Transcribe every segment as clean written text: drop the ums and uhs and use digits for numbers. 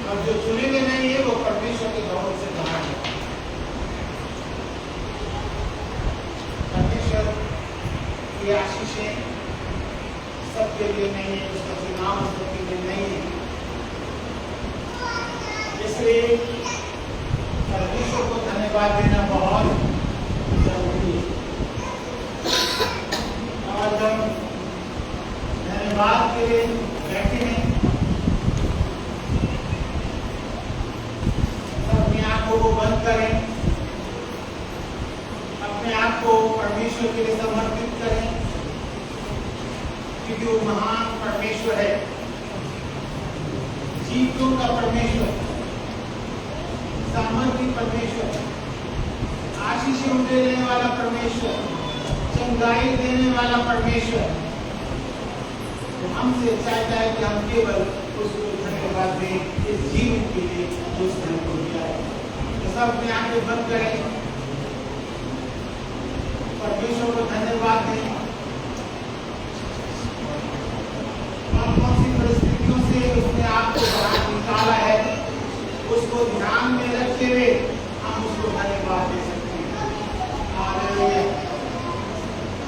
और जो चुने हुए नहीं है वो परमेश्वर के भवन से बाहर है। परमेश्वर की आशीषें सबके लिए नहीं है, उसका चुनाव सबके लिए नहीं है। इसलिए परमेश्वर को धन्यवाद देना बहुत जरूरी है। और जब धन्यवाद के लिए बैठे हैं, अपने आंखों को बंद करें, अपने आप को परमेश्वर के लिए समर्पित करें, क्योंकि वो महान परमेश्वर है, जीतों का परमेश्वर, सामर्थ्य परमेश्वर, आशीषें देने वाला परमेश्वर, चंगाई देने वाला परमेश्वर हमसे चाहता है कि हम केवल उसको धन्यवाद दें इस जीवन के लिए जो उसने हमको दिया है। तो सब अपनी आंखें बंद करें, परमेश्वर को धन्यवाद दें। कौन सी परिस्थितियों से उसने आपको बाहर निकाला है, उसको ध्यान में रखते हुए हम उसको धन्यवाद दे सकते हैं। हालेलुया,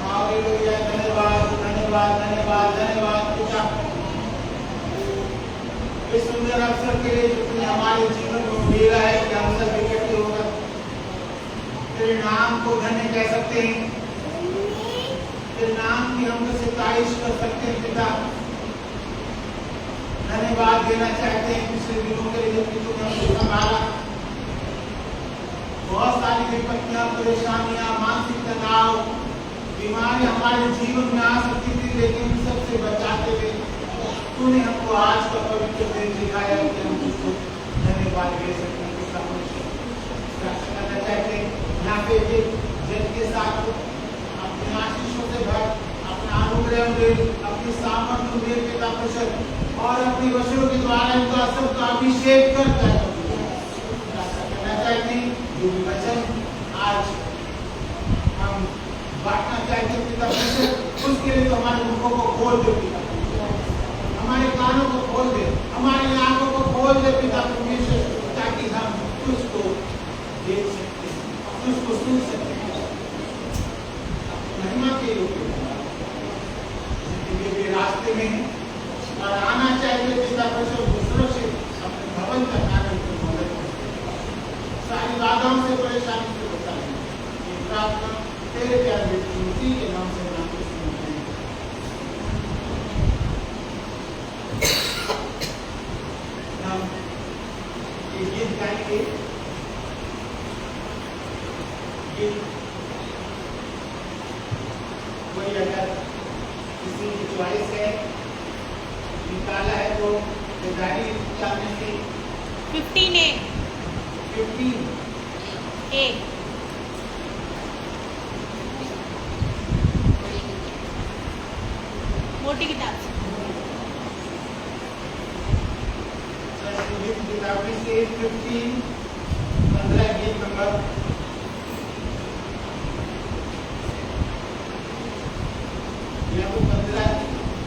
हालेलुया, धन्यवाद, धन्यवाद, धन्यवाद, धन्यवाद पिता, इस सुंदर अवसर के लिए जो तुमने हमारे जीवन को दिया है कि हम सब इकट्ठे होकर तेरे नाम को धन्य कह सकते हैं, तेरे नाम की हम सितारिश कर सकते हैं पिता। धन्यवाद देना चाहते हैं पिछले दिनों के लिए जब तुमने हमको संभाला। बहुत सारी विपत्तियां, परेशानियां, मानसिक तनाव, बीमारी हमारे जीवन में आ सकती थी, लेकिन सबसे बचाते हुए तूने हमको आज का पवित्र दिन दिखाया कि हम उसको धन्यवाद दे सकते हैं। करना चाहते हैं यहाँ पे जन के साथ अपने आशीषों से भर, अपना अनुग्रह दे, अपनी सामर्थ्य दे पिता प्रसन्न, और अपनी वचनों के द्वारा इनका सबका अभिषेक करता है। करना चाहते हैं जो भी वचन आज हम बांटना चाहते हैं पिता प्रसन्न, उसके लिए तो हमारे मुखों को खोल दे पिता, हमारे कानों को खोल दे, हमारी आंखों को खोल दे पिता परमेश्वर, ताकि हम तुझको देख सकते हैं, तुझको सुन सकते हैं। महिमा के रूप में जिंदगी के रास्ते में और आना चाहिए पिता परमेश्वर, सुरक्षित अपने भवन तक आने की मदद करें, सारी बाधाओं से, परेशानी से बचाएं। ये प्रार्थना तेरे प्यारे बेटे मसीह के नाम से मांगते हैं। हम ये गीत गाएंगे, कोई अगर किसी की चॉइस है निकाला है तो गाड़ी में से 15A 15A मोटी किताब से किताब में से 15 गीत नंबर या तो 15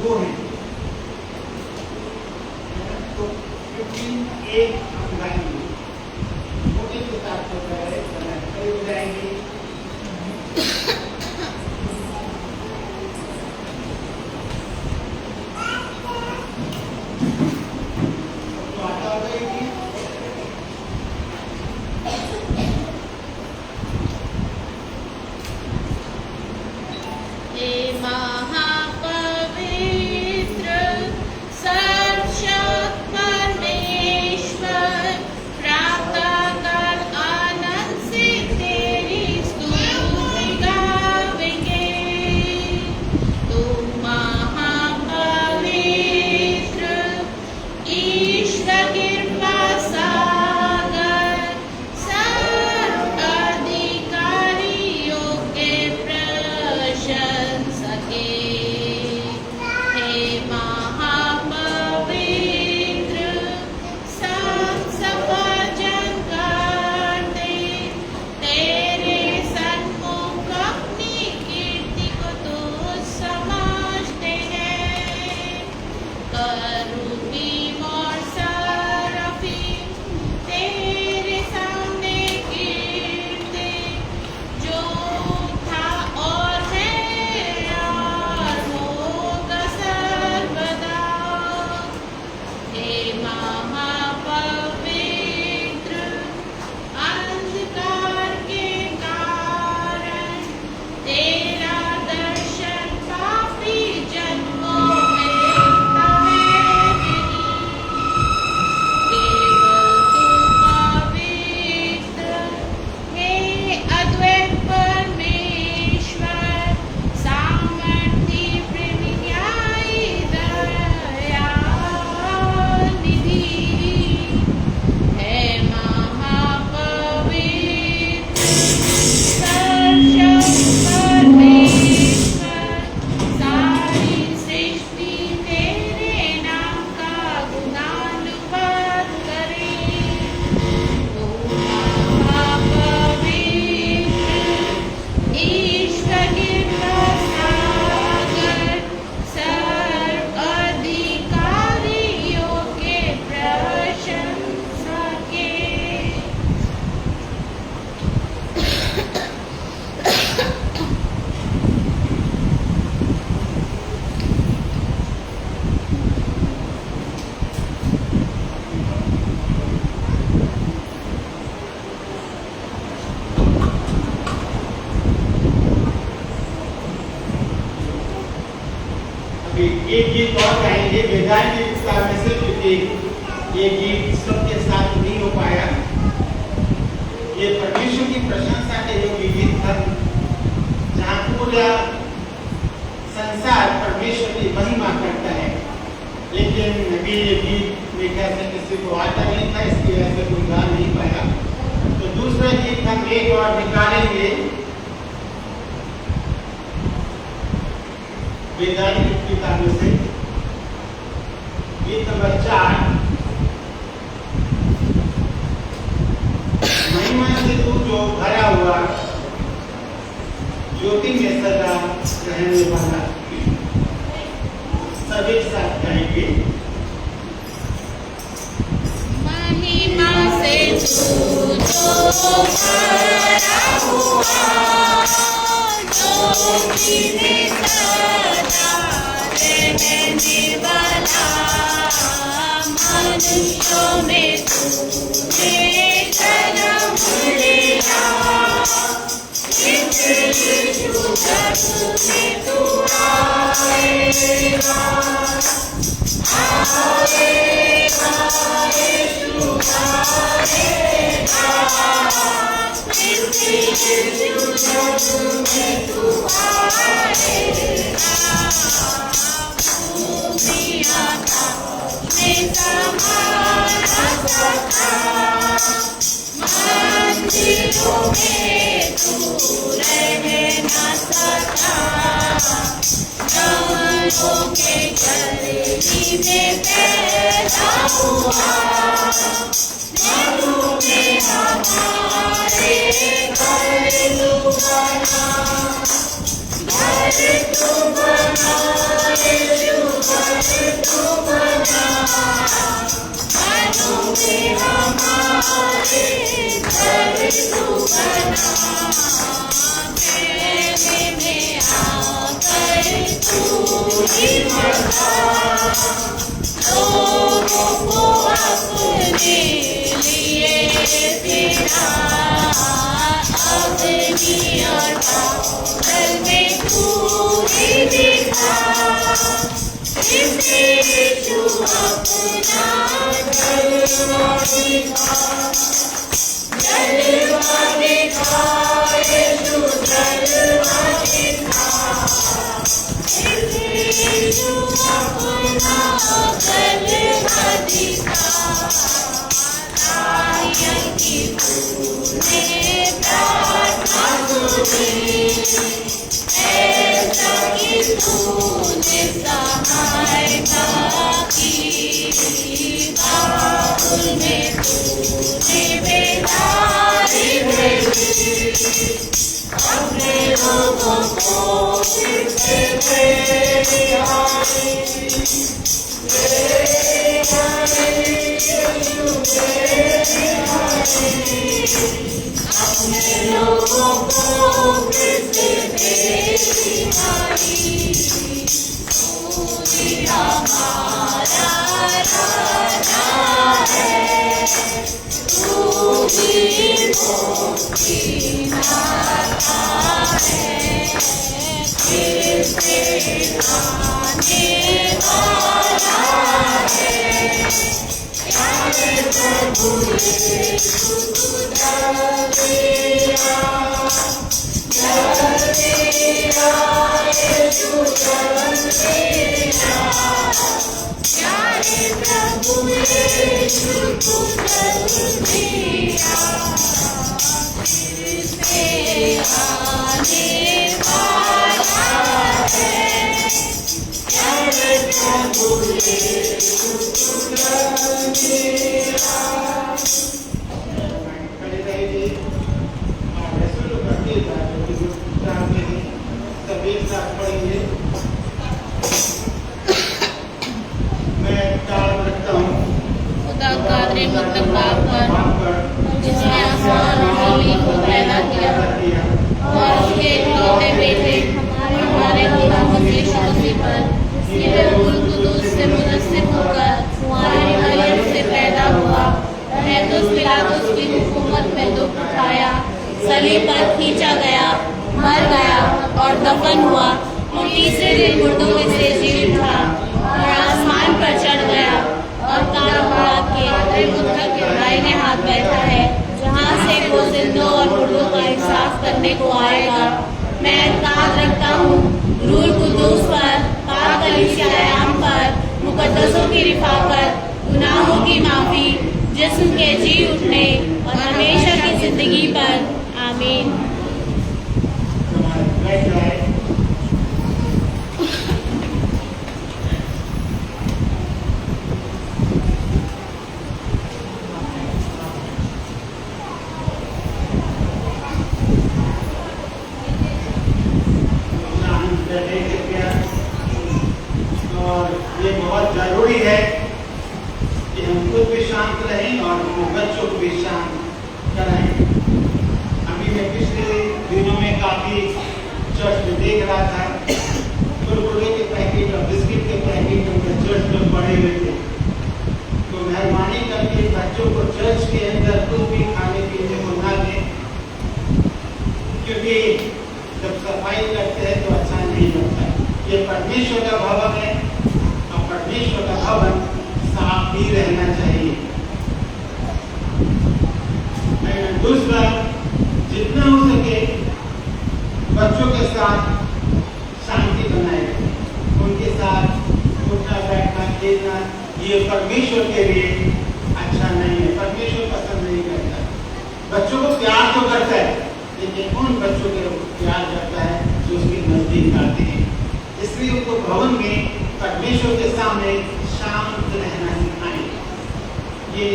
दो है, तो 15A हम गाएंगे। मोटी किताब को हो जाएंगे। वेदांत की किताब में से, क्योंकि ये गीत सबके साथ नहीं हो पाया। ये परमेश्वर की प्रशंसा के योग्य गीत था, जहाँ पूरा संसार परमेश्वर की महिमा करता है। लेकिन अभी ये गीत मेरे ख्याल से किसी को आता नहीं था, इसकी वजह से कोई गा नहीं पाया। तो दूसरा गीत हम एक और निकालेंगे वेदांत की किताब में से, गीत नंबर 4, महिमा से तू जो भरा हुआ, ज्योति में सदा रहने वाला। सभी साथ गाएंगे। महिमा से तू जो भरा हुआ, ज्योति में सदा रहने वाला, मनुष्यों में तूने जन्म लिया, यीशु जग में तू आएगा, आएगा, यीशु आएगा, यीशु जग में तू आएगा, दुनिया का में समाना सका, मंदिरों में तू रह ना सका, जंगलों के गली में पैदा हुआ, मरु में हमारे घर तू बना, घर तू बना, यीशु घर तू बना, मरु में हमारे घर तू बना, मेले में आकर तू ही बता, लोगों को अपने लिए तेरा, अपनी और बादल में तू ही दिखा, इसे यीशु अपना जलवा दिखा, जलवा दिखा, यीशु जलवा दिखा, इसे यीशु अपना जलवा दिखा, दानियल की तूने प्रार्थना सुनी, ऐसा कि तूने सहायता की, बाबुल में तूने बेदारी भेजी, अपने लोगों को फिर से ले आई, अपने लोगों को फिर से ले आई, तू ही हमारा राजा है, तू ही मुक्ति दाता है, फिर से आने वाला है, प्यारे प्रभु यीशु तू जल्दिया, जल्दिया, यीशु जल्दिया, प्यारे प्रभु यीशु तू जल्दिया, फिर से आने वाला है, प्यारे प्रभु यीशु तू जल्दिया। खड़े रहिए और ऐसे लोग करते जाते हैं, जानते हैं, सब एक साथ पढ़ेंगे। मैं ताल रखता हूँ। खुदा का मतलब पाकर, जिसने आसमान और जमीन को पैदा किया और उसके इकलौते बेटे हमारे खुदा यीशु मसीह पर, जिसने रूह कुदूस से मुनस्सिब होकर कुंवारी मरियम से पैदा हुआ, पीलातुस की हुकूमत में दुख उठाया, सलीब पर खींचा गया, मर गया और दफन हुआ, और तीसरे दिन मुर्दों में से जी उठा और आसमान पर करने को आएगा। मैं एतकाद रखता हूँ रूह कुद्दूस पर, पाक कलीसियायाम पर, मुकद्दसों की रिफाकत, गुनाहों की माफ़ी, जिस्म के जी उठने और हमेशा की ज़िंदगी पर। आमीन। और ये बहुत जरूरी है कि हम खुद भी शांत रहें और अपने बच्चों को भी शांत कराएं। अभी मैं पिछले दिनों में काफी चर्च में देख रहा था, कुरकुरे के पैकेट और बिस्किट के पैकेट उनके चर्च में पड़े हुए थे। तो मेहरबानी करके बच्चों को चर्च के अंदर कुछ भी खाने पीने को ना दें, क्योंकि जब सफाई करते हैं तो अच्छा नहीं लगता। ये परमेश्वर का भवन है और परमेश्वर का भवन साफ भी रहना चाहिए। दूसरा, जितना हो सके बच्चों के साथ शांति बनाए रखें। उनके साथ उठना बैठना खेलना ये परमेश्वर के लिए अच्छा नहीं है, परमेश्वर पसंद नहीं करता। बच्चों को प्यार तो करता है, लेकिन उन बच्चों के प्यार करता है जो उसके नजदीक आते हैं। इसलिए उनको भवन में परमेश्वर के सामने शांत रहना सिखाएं। ये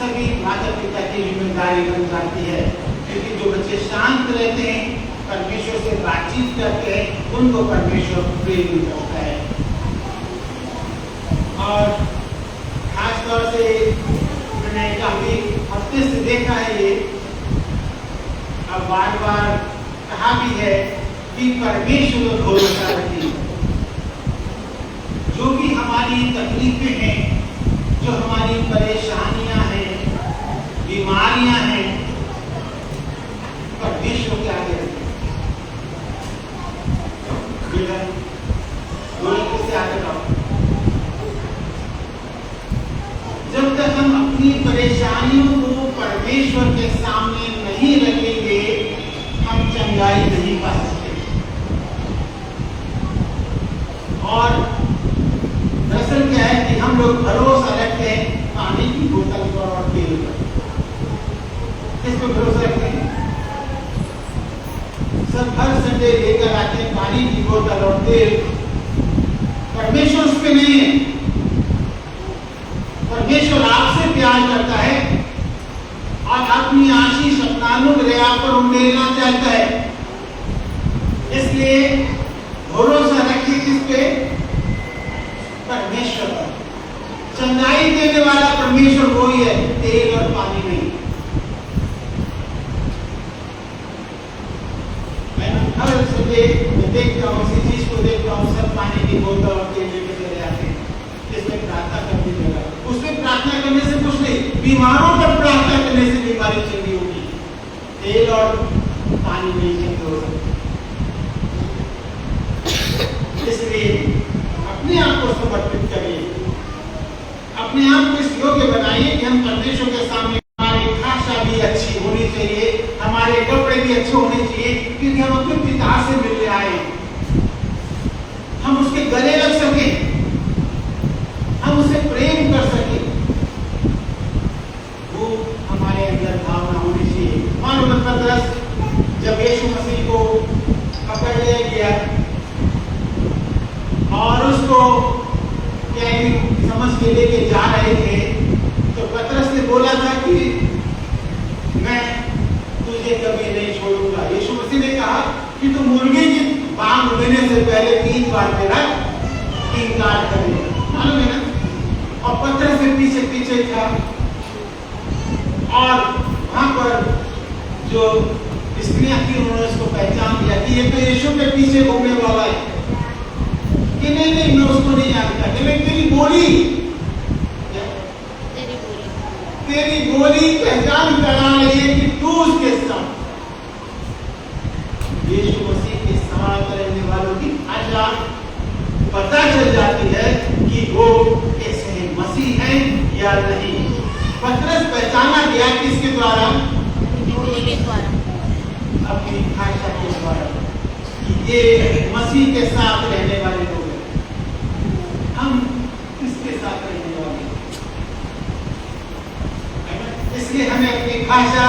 सभी माता पिता की जिम्मेदारी बन जाती है, क्योंकि जो बच्चे शांत रहते हैं, परमेश्वर से बातचीत करते हैं, उनको परमेश्वर प्रेम करता है। और खास तौर से मैंने काफी हफ्ते से देखा है ये, अब बार बार कहा भी है कि परमेश्वर को भरोसा रखें। जो भी हमारी तकलीफें हैं, जो हमारी परेशानियां हैं, बीमारियां हैं, परमेश्वर के आगे रखें। से आगे रहो। जब तक हम अपनी परेशानियों को परमेश्वर के सामने नहीं रखेंगे, हम चंगाई नहीं पा सकते। और दरअसल क्या है कि हम लोग भरोसा रखते हैं पानी की बोतल पर और तेल पर। किस पर भरोसा रखते हैं? सब हर संडे लेकर आते हैं पानी की बोतल और तेल। परमेश्वर उस पे नहीं है। परमेश्वर आपसे प्यार करता है और अपनी आशीष अपना अनुग्रह आप पर उंडेलना चाहता है। इसलिए भरोसा रखिए किस पे? परमेश्वर पर। चंगाई देने वाला परमेश्वर वही है, तेल और पानी नहीं। मैं हर सुबह देखता हूँ, इसी चीज को देखता हूँ, सब पानी की बोतल और तेल लेके चले आते हैं। इसमें प्रार्थना करने लगा। उसमें प्रार्थना करने से कुछ नहीं, बीमारों पर प्रार्थना करने से बीमारी चंगी होगी। तेल और पानी नहीं चंगे हो सकते। इसलिए अपने आप को समर्पित करिए, अपने आप को इस योग्य बनाइए कि हम परमेश्वर के सामने, हमारी भाषा भी अच्छी होनी चाहिए, हमारे कपड़े भी अच्छे होने चाहिए, क्योंकि हम अपने पिता से मिलने आए हैं। हम उसके गले लग सके, हम उसे प्रेम कर सके, वो हमारे अंदर भावना होनी चाहिए। मानो पतरस जब यीशु मसीह को पकड़ लिया गया और उसको समझ के लेके जा रहे थे, तो पतरस ने बोला था कि मैं तुझे कभी नहीं छोड़ूंगा। यीशु मसीह ने कहा कि तू मुर्गे की बांग देने से पहले 3 बार मेरा इनकार करेगा। मालूम है ना? और पतरस से पीछे पीछे था और वहां पर जो स्त्रियां थी उन्होंने उसको पहचान लिया कि ये तो यीशु के पीछे घूमने वाला है। कि नहीं मैं उसको नहीं जानता। कि मैं तेरी बोली पहचान करा रही है कि तू उसके साथ। यीशु मसीह के साथ रहने वालों की भाषा पता चल जाती है कि वो कैसे मसीह है या नहीं। पतरस पहचाना गया किसके द्वारा? अपनी भाषा के द्वारा कि ये मसीह के साथ रहने वाले लोग हैं, हम किसके साथ रहने वाले हैं। इसलिए हमें अपनी भाषा,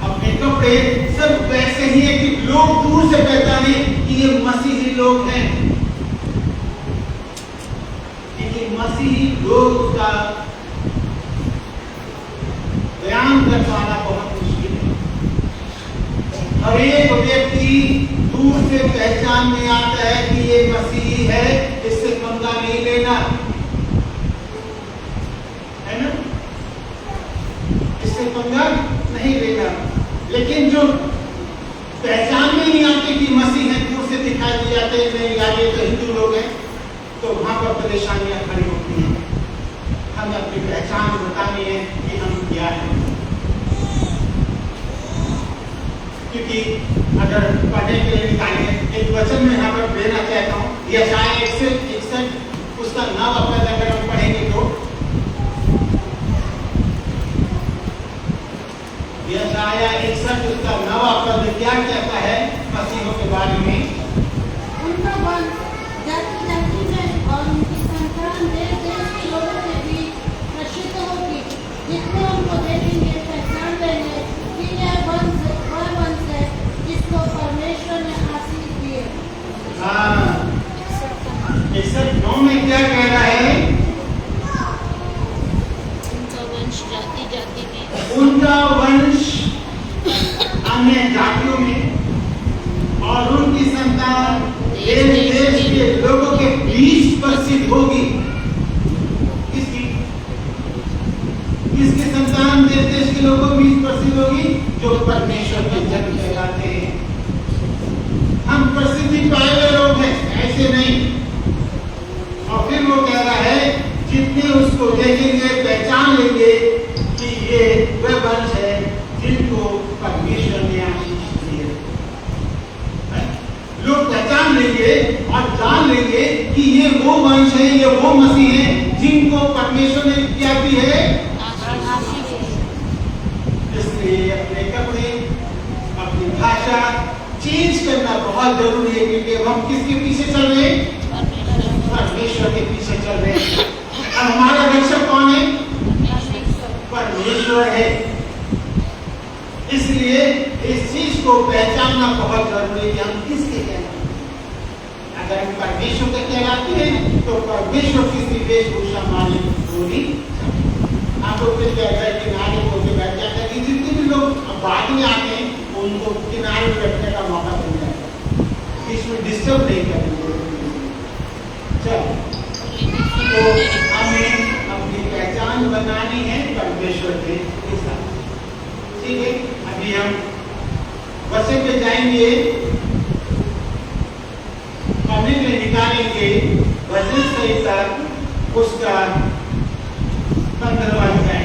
अपने कपड़े सब वैसे ही है कि लोग दूर से पहचाने कि ये मसीही लोग हैं। ये मसीही लोग का बयान कर पाना बहुत मुश्किल है। हर एक व्यक्ति दूर से पहचान में आता है कि ये मसीही है, इससे पंगा नहीं लेना, है ना, इससे पंगा नहीं लेना। लेकिन जो पहचान में नहीं आते कि मसीह है, दूर से दिखाई दे जाते हैं, नहीं आगे तो हिंदू लोग हैं, तो वहां पर परेशानियां खड़ी होती हैं। हमें अपनी पहचान बतानी है कि हम क्या हैं। क्योंकि अगर पढ़ने के लिए निकालेंगे एक वचन में यहाँ पर देना चाहता हूँ, यशायाह 61 उसका 9 पद अगर हम पढ़ेंगे तो यशायाह 61 उसका 9 पद क्या कहता है मसीहों के बारे में? उनका वंश जाति जाति में और उनकी संतान देश देश के लोगों के बीच प्रसिद्ध होगी। जितने उनको देखेंगे पहचान लेंगे कि यह वंश है जिसको परमेश्वर ने आशीष दी है। हाँ, 61:9 में क्या कह रहा है? उनका वंश जाति जाति में, उनका वंश अन्य जातियों में और उनकी संतान देश देश के लोगों के बीच प्रसिद्ध होगी। किसकी संतान देश देश के लोगों के बीच प्रसिद्ध होगी? जो परमेश्वर के जन कहलाते हैं। हम प्रसिद्धि पाए हुए लोग हैं, ऐसे नहीं। और फिर वो कह रहा है जितने उसको देखेंगे पहचान लेंगे कि ये वह वंश है जिनको परमेश्वर ने आशीष दी है। लोग पहचान लेंगे और जान लेंगे कि ये वो वंश है, ये वो मसीह है जिनको परमेश्वर ने क्या दी है, आशीष। इसलिए अपने कपड़े, अपनी भाषा चेंज करना बहुत जरूरी है, क्योंकि अब हम किसके पीछे चल रहे हैं? परमेश्वर के पीछे चल रहे हैं। अब हमारा रक्षक कौन है? परमेश्वर है। इसलिए इस चीज को पहचानना बहुत जरूरी है कि हम किसके कहलाते हैं। अगर हम परमेश्वर के कहलाते हैं तो परमेश्वर किसी वेशभूषा माने होनी। हम लोग फिर कहते हैं किनारे होकर बैठ जाते हैं कि जितने भी लोग बाद में आते हैं उनको किनारे बैठने का मौका मिल जाता है, इसमें डिस्टर्ब नहीं करेंगे। चलो, तो हमें अपनी पहचान बनानी है परमेश्वर के साथ, ठीक है। अभी हम वचन पे जाएंगे, पढ़ने में निकालेंगे वचन संहिता उसका 15वां अध्याय।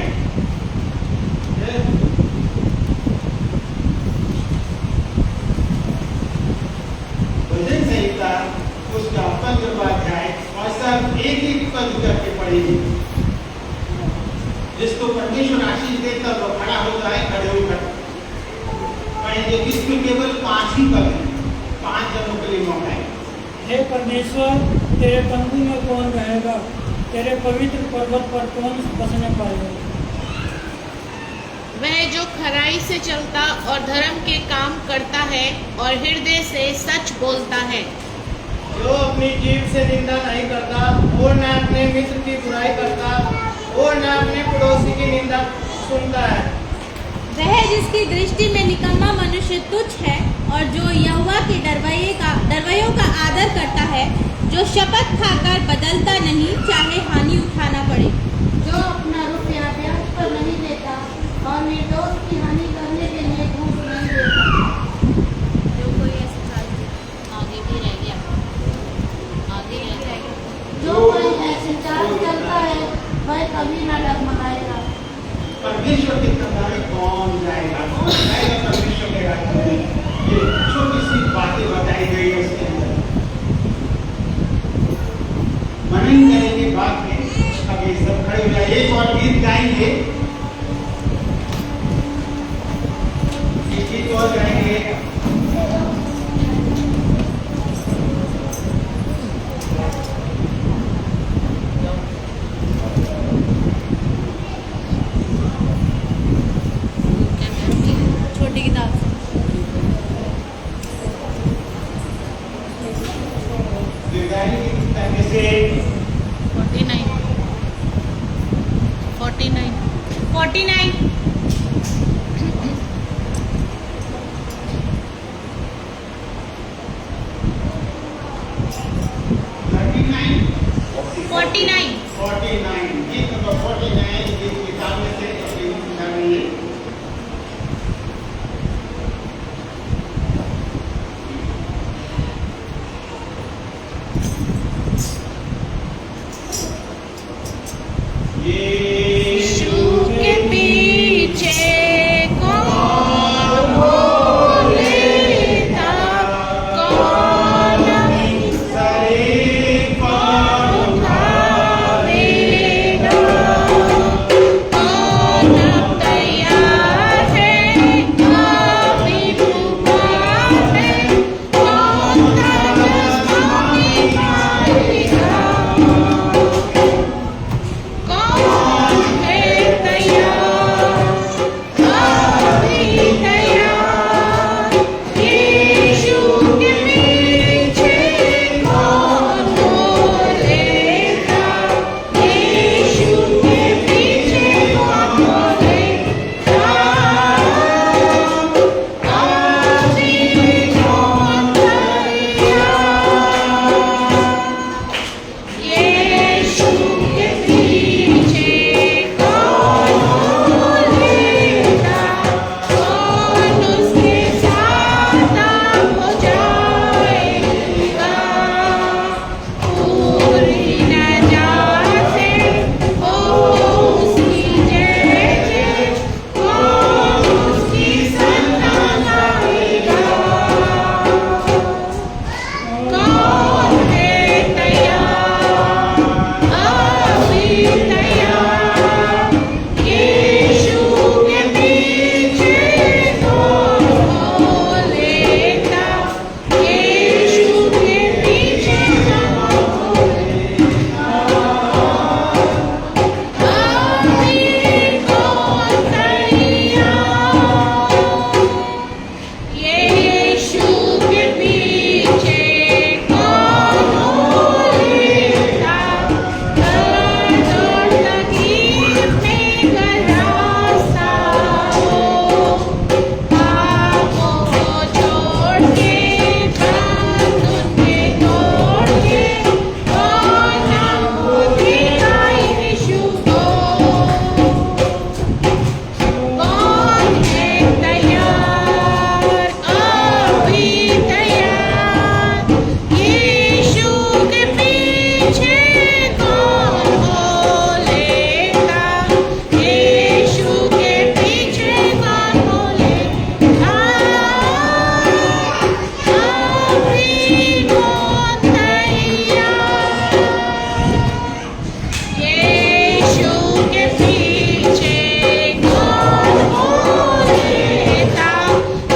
वचन संहिता उसका 15वां अध्याय और सब एक एक पद करके पढ़ेंगे। जिसको परमेश्वर आशीष देता वो खड़ा हो जाए, खड़े होकर पढ़ेंगे। इसमें केवल 5 ही पद हैं, 5 जनों के लिए मौका है। हे परमेश्वर, तेरे तंबू में कौन रहेगा? तेरे पवित्र पर्वत पर कौन बसने पाएगा? वह जो खराई से चलता और धर्म के काम करता है और हृदय से सच बोलता है, जो अपनी जीभ से निंदा नहीं करता और न अपने मित्र की बुराई करता और न अपने पड़ोसी की निंदा सुनता है। वह जिसकी दृष्टि में निकम्मा मनुष्य तुच्छ है और जो यहोवा के डरवैयों का आदर करता है, जो शपथ खाकर बदलता नहीं, चाहे हानि उठाना पड़े, जो अपना रुपया ब्याज पर नहीं देता और निर्दोष की हानि करने के लिए घूस नहीं देता। जो कोई ऐसे आगे भी रह गया, आगे रह गया। जो कोई ऐसे चाल चलता है वह कभी न डगमगाएगा। परमेश्वर के कमरे कौन जाएगा? कौन जाएगा परमेश्वर के राज्य में? ये छोटी सी बातें बताई गई है इसके अंदर। मनन करने के बाद में अब ये सब खड़े हो जाए, एक और गीत गाएंगे, एक गीत और गाएंगे। 49 49 49 गीत नंबर 49 गीत किताब में से अपनी किताब में ये यीशु के पीछे कौन हो लेता, कौन उठावेगा, कौन तैयार है अभी पुकार है, कौन तजस्वी पाएगा, कौन है तैयार अभी तैयार, यीशु के पीछे कौन हो लेता, यीशु के पीछे कौन हो लेता, अभी कौन तैयार, यीशु के पीछे कौन हो लेता, कौन उसके साथ हो जाएगा, पूरी नजात से हो उसकी जय, कौन उसकी संग गाएगा, कौन है तैयार अभी तैयार, यीशु के पीछे कौन हो लेता, यीशु के पीछे कौन हो लेता, अभी कौन तैयार, यीशु के पीछे कौन हो लेता, दर्द और तकलीफ में गहरा हो, पापों को छोड़ के बंधन के तोड़ के, कौन हमको देगा यीशु को, कौन है तैयार अभी तैयार, यीशु के पीछे कौन हो लेता, यीशु के पीछे कौन हो लेता, अभी कौन तैयार, यीशु के पीछे कौन हो लेता,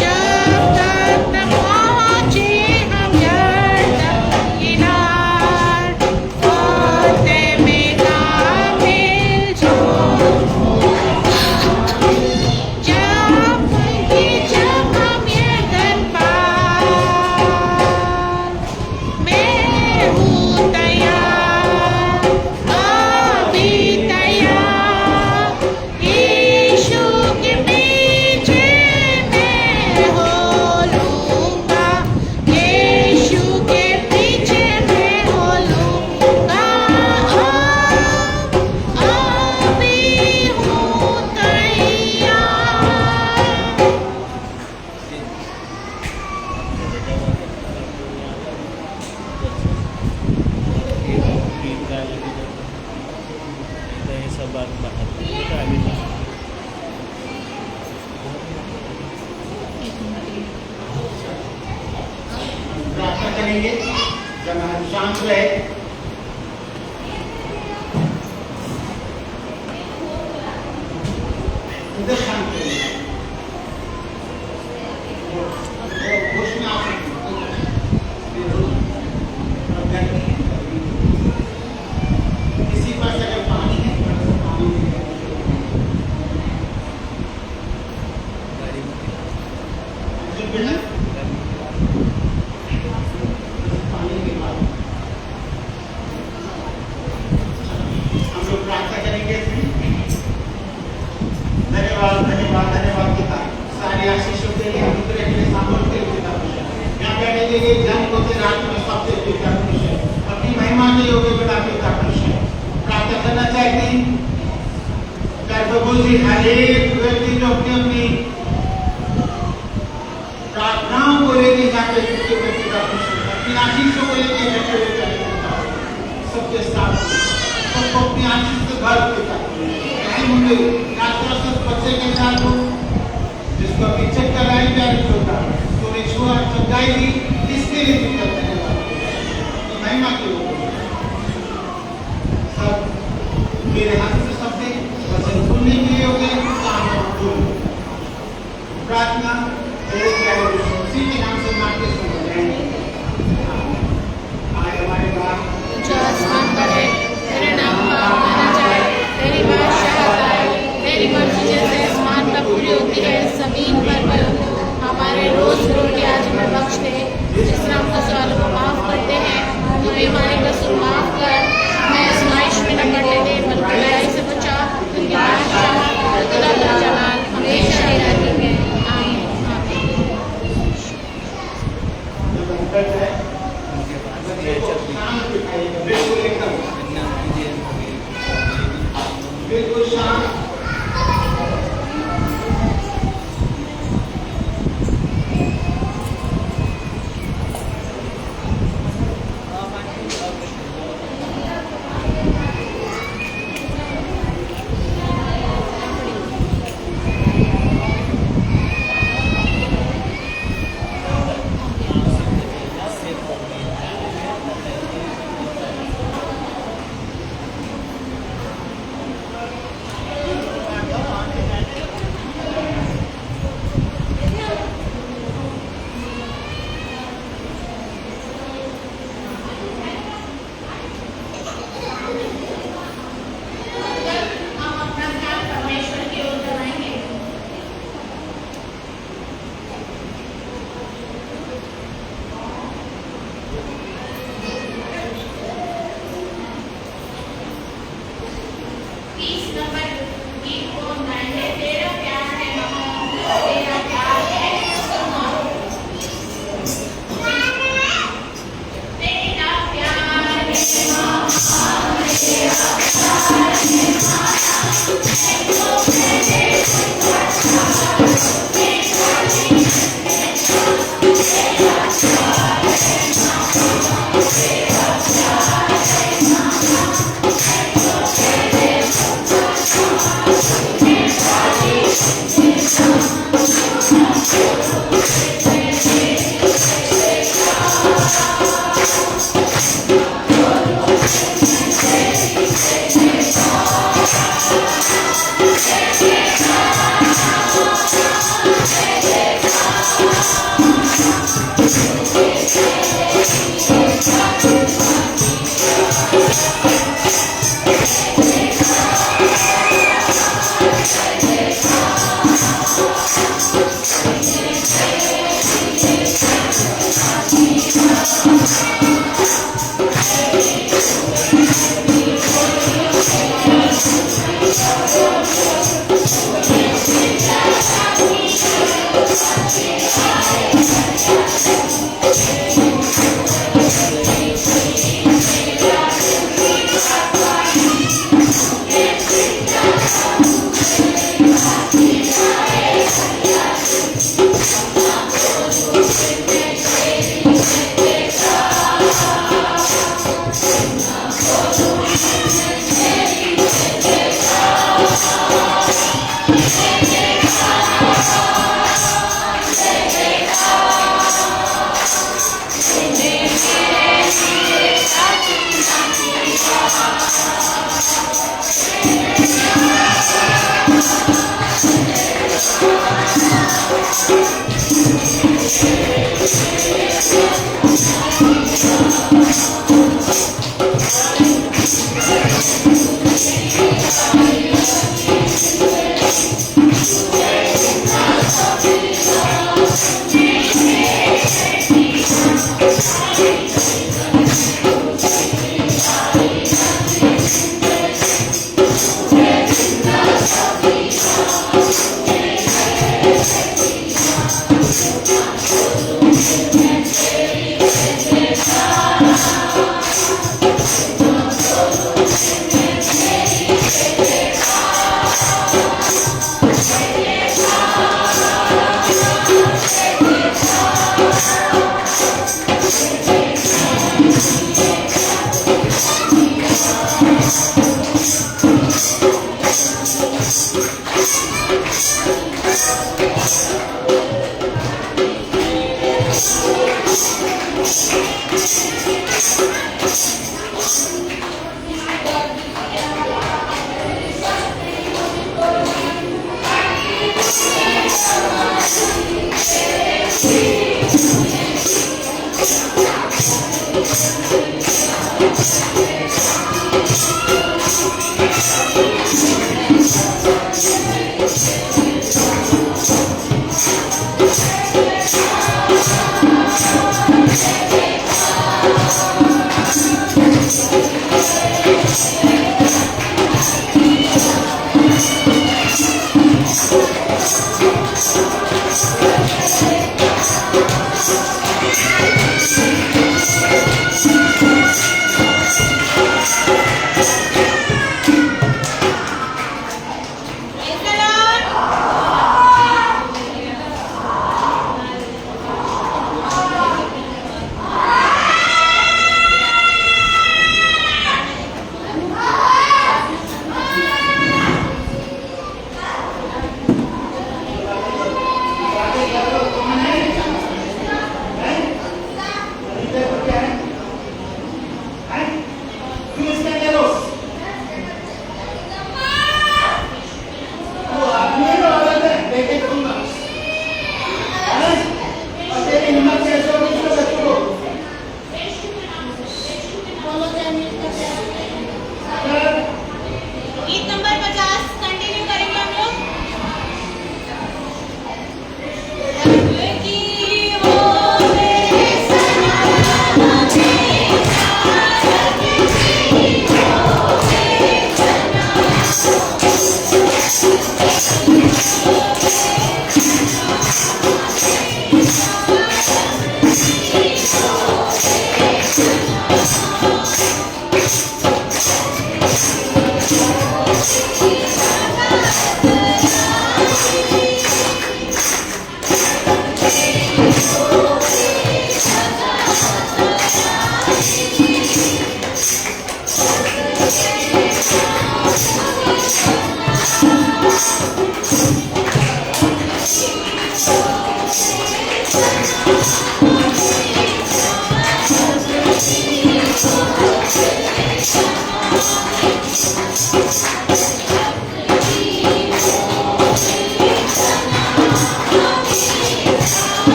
जब तक न पहुँचे हम यरदन किनार, फतेह में कामिल जब हम यरदन पार, मैं हूँ तैयार अभी तैयार, यीशु के पीछे मैं हो लूँगा, यीशु के पीछे मैं हो लूँगा, अभी हूँ प्रार्थना करेंगे जब हम शांत रहे। इधर शांत रहिए। होश में आ सकते किसी पास अगर पानी है पानी पानी के बाद हम लोग प्रार्थना करेंगे। धन्यवाद धन्यवाद धन्यवाद पिता, सारी आशीषों के लिए, अनुग्रह के लिए, सामर्थ्य के लिए पिता खुश है। यहाँ कहने के लिए जन को तेरे रात में सबसे पिता खुश है, अपनी महिमा के योग्य बना पिता खुश है। प्रार्थना करना चाहते हैं प्रभु जी, हर एक व्यक्ति जो अपनी अपनी प्रार्थनाओं को लेके जाकर पिता खुश है, अपनी आशीषों को लेके सबके साथ सबको अपनी आशीष से भर पिता मुझे बच्चे के साथ हो जिसको अभी चेक कराई जा रही होता तूने छुआ चंगाई दी, इसके लिए भी करते हैं महिमा की सब मेरे हाथ से शब्द वचन सुनने के लिए हो गए। प्रार्थना उसी के नाम से मांग के सुन रहे हैं। आए हमारे बात जो आसमान पर है, तेरे नाम का माना जाए, तेरी बादशाहत आए, तेरी मर्जी जैसे आसमान पर पूरी होती है जमीन पर भी हो। हमारे रोज रोटी आज हमें बख्श दे, जिस तरह हम सवालों को माफ करते हैं, हमें हमारे कसूर माफ कर, हमें आजमाइश में न पड़ने दे, बल्कि बुराई से बचा, क्योंकि बादशाह जलाल हमेशा ही रहती है। आमीन बिल्कुल शांत।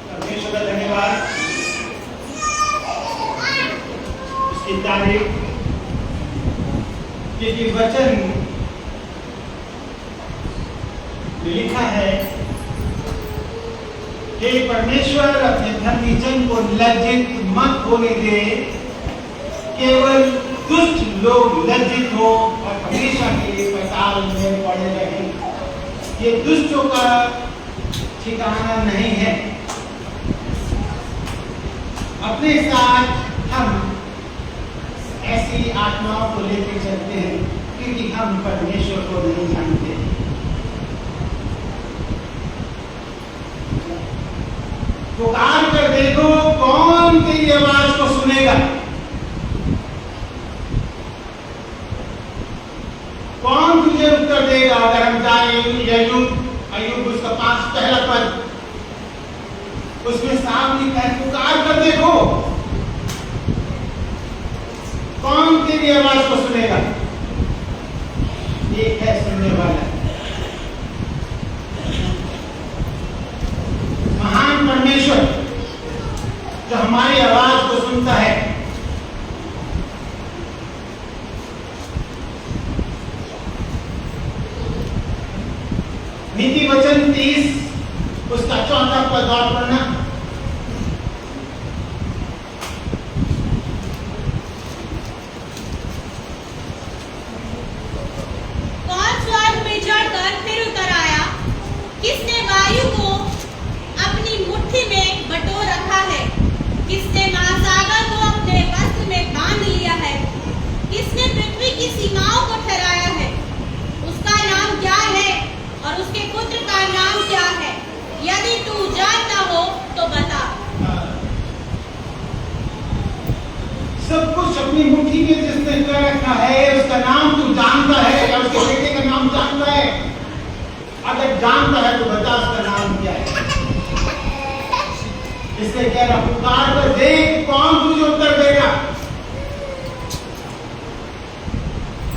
परमेश्वर का धन्यवाद। इसकी तारीफ क्योंकि वचन में लिखा है कि परमेश्वर अपने धर्मी जन को लज्जित मत होने दे, केवल दुष्ट लोग लज्जित हो और हमेशा के लिए पाताल में पड़े रहें। ये दुष्टों का ठिकाना नहीं है। अपने साथ हम ऐसी आत्माओं को लेकर चलते हैं क्योंकि हम परमेश्वर को नहीं जानते। पुकार कर देखो, कौन तेरी आवाज को सुनेगा? कौन तुझे उत्तर देगा? अगर हम जाए अय्यूब उसका 5 पहला पद, उसमें साफ लिखा है, पुकार कर देखो, कौन तेरी आवाज को सुनेगा? एक है सुनने वाला, महान परमेश्वर जो हमारी आवाज को सुनता है। नीति वचन 30 उसका 4था पद और पढ़ना। कौन स्वर्ग में चढ़कर फिर उतर आया? किसने वायु को अपनी मुट्ठी में बटोर रखा है? किसने महासागर को अपने वस्त्र में बांध लिया है? किसने पृथ्वी की सीमाओं को ठहराया है? उसका नाम क्या है और उसके पुत्र का नाम क्या है? यदि तू जानता हो तो बता। सब कुछ अपनी मुट्ठी में जिसने कर रखा है, उसका नाम तू जानता है या उसके बेटे का नाम जानता है? अगर जानता है तो बता उसका नाम क्या है। इसलिए कह रहा, पुकार कर देख, कौन तुझे उत्तर देगा?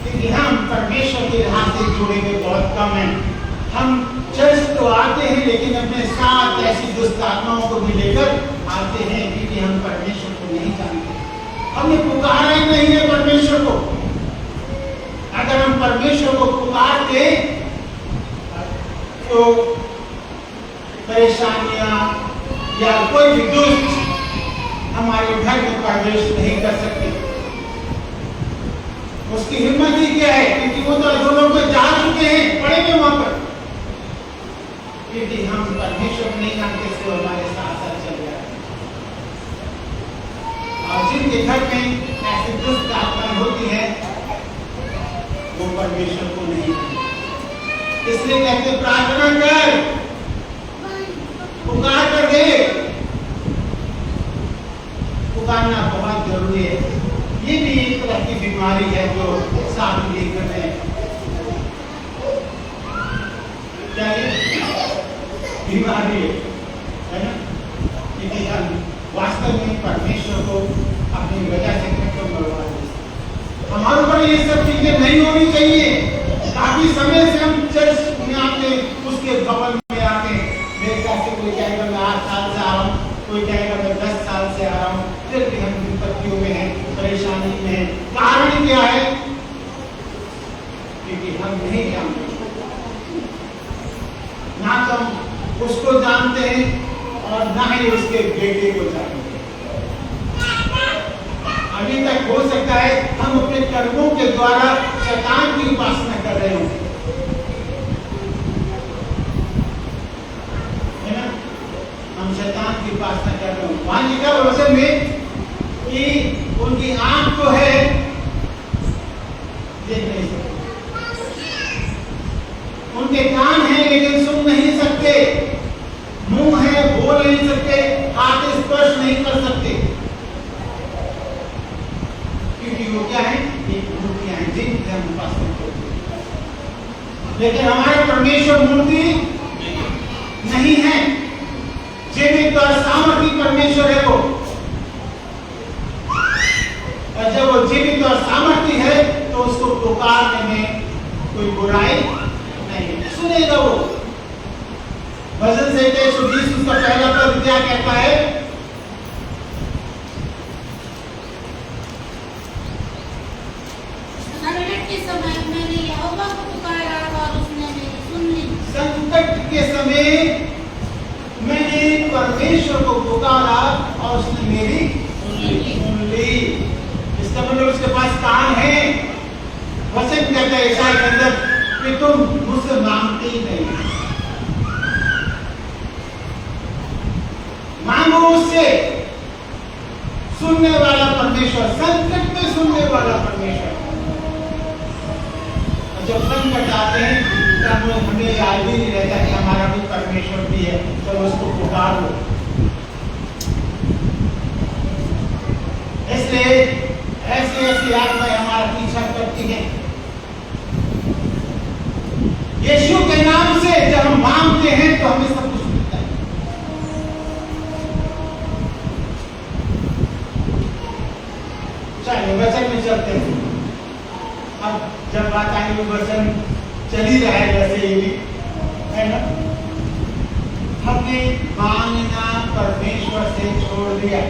क्योंकि हम परमेश्वर के राह से जुड़े हुए बहुत कम हैं। हम चर्च तो आते हैं लेकिन अपने साथ ऐसी दुष्ट आत्माओं को भी लेकर आते हैं क्योंकि हम परमेश्वर को नहीं जानते। हमने पुकारा ही नहीं है परमेश्वर को। अगर हम परमेश्वर को पुकारते तो परेशानियां या कोई भी दुष्ट हमारे घर में प्रवेश नहीं कर सकते। उसकी हिम्मत ही क्या है? क्योंकि वो तो दोनों को जा चुके हैं, पड़ेंगे वहां पर। क्योंकि हम परमेश्वर नहीं जानते, इसको हमारे साथ साथ चल रहा है। और जिनके घर में ऐसी दुष्ट आत्माएं होती है वो परमेश्वर को नहीं जानते। इसलिए कहते प्रार्थना कर, पुकार कर दे। पुकारना बहुत जरूरी है। ये भी एक तरह की बीमारी है जो साथ लेकर है। क्या ये बीमारी है ना? क्योंकि हम वास्तव में परमेश्वर को अपनी वजह से खत्म करवा देते। हमारे ऊपर ये सब चीजें नहीं होनी चाहिए। काफी समय से हम चर्च में आते, उसके भवन में आते। मेरे ख्याल से कोई कहेगा मैं 8 साल से आ रहा हूँ, कोई कहेगा मैं 10 साल से आ रहा हूँ। फिर भी हम विपत्तियों में हैं, परेशानी में हैं। कारण क्या है? क्योंकि हम नहीं जानते। ना तो हम उसको जानते हैं और ना ही उसके बेटे को जानते हैं। अभी तक हो सकता है हम अपने कर्मों के द्वारा शैतान की उपासना कर रहे होंगे, है ना? हम शैतान की उपासना कर रहे होंगे। वहां लिखा वचन में कि उनकी आंख को है, देख नहीं सकते, उनके कान हैं लेकिन सुन नहीं सकते, मुंह है बोल नहीं सकते, हाथ स्पर्श नहीं कर सकते, क्योंकि वो क्या है, एक मूर्तियां हैं जिनकी हम उपासना करते हैं। लेकिन हमारे परमेश्वर मूर्ति नहीं है, जीवित और सामर्थी परमेश्वर है वो। और जब वो जीवित और सामर्थी है तो उसको पुकारने में कोई बुराई नहीं, सुनेगा वो। भजन संहिता 120 उसका पहला पद क्या कहता है? संकट के समय मैंने यहोवा को पुकारा और उसने मेरी सुन ली। संकट के समय मैंने परमेश्वर को पुकारा और उसने मेरी सुन ली। इसका मतलब उसके पास कान है। वचन कहता है ईसाई के अंदर कि तुम मुझसे मांगते ही नहीं, मांगो उससे। सुनने वाला परमेश्वर, संकट में सुनने वाला परमेश्वर। जब संकट आते हैं तब हमें याद भी नहीं रहता कि हमारा भी परमेश्वर भी है, तो उसको पुकार लो। इसलिए ऐसी ऐसी आत्माएं हमारा पीछा करती हैं। यीशु के नाम से जब हम मांगते हैं तो हमें सब कुछ मिलता है। चलिए वचन में चलते हैं। अब जब बात आएगी वचन चल ही रहा है वैसे ये भी है ना। हमने मांगना परमेश्वर से छोड़ दिया।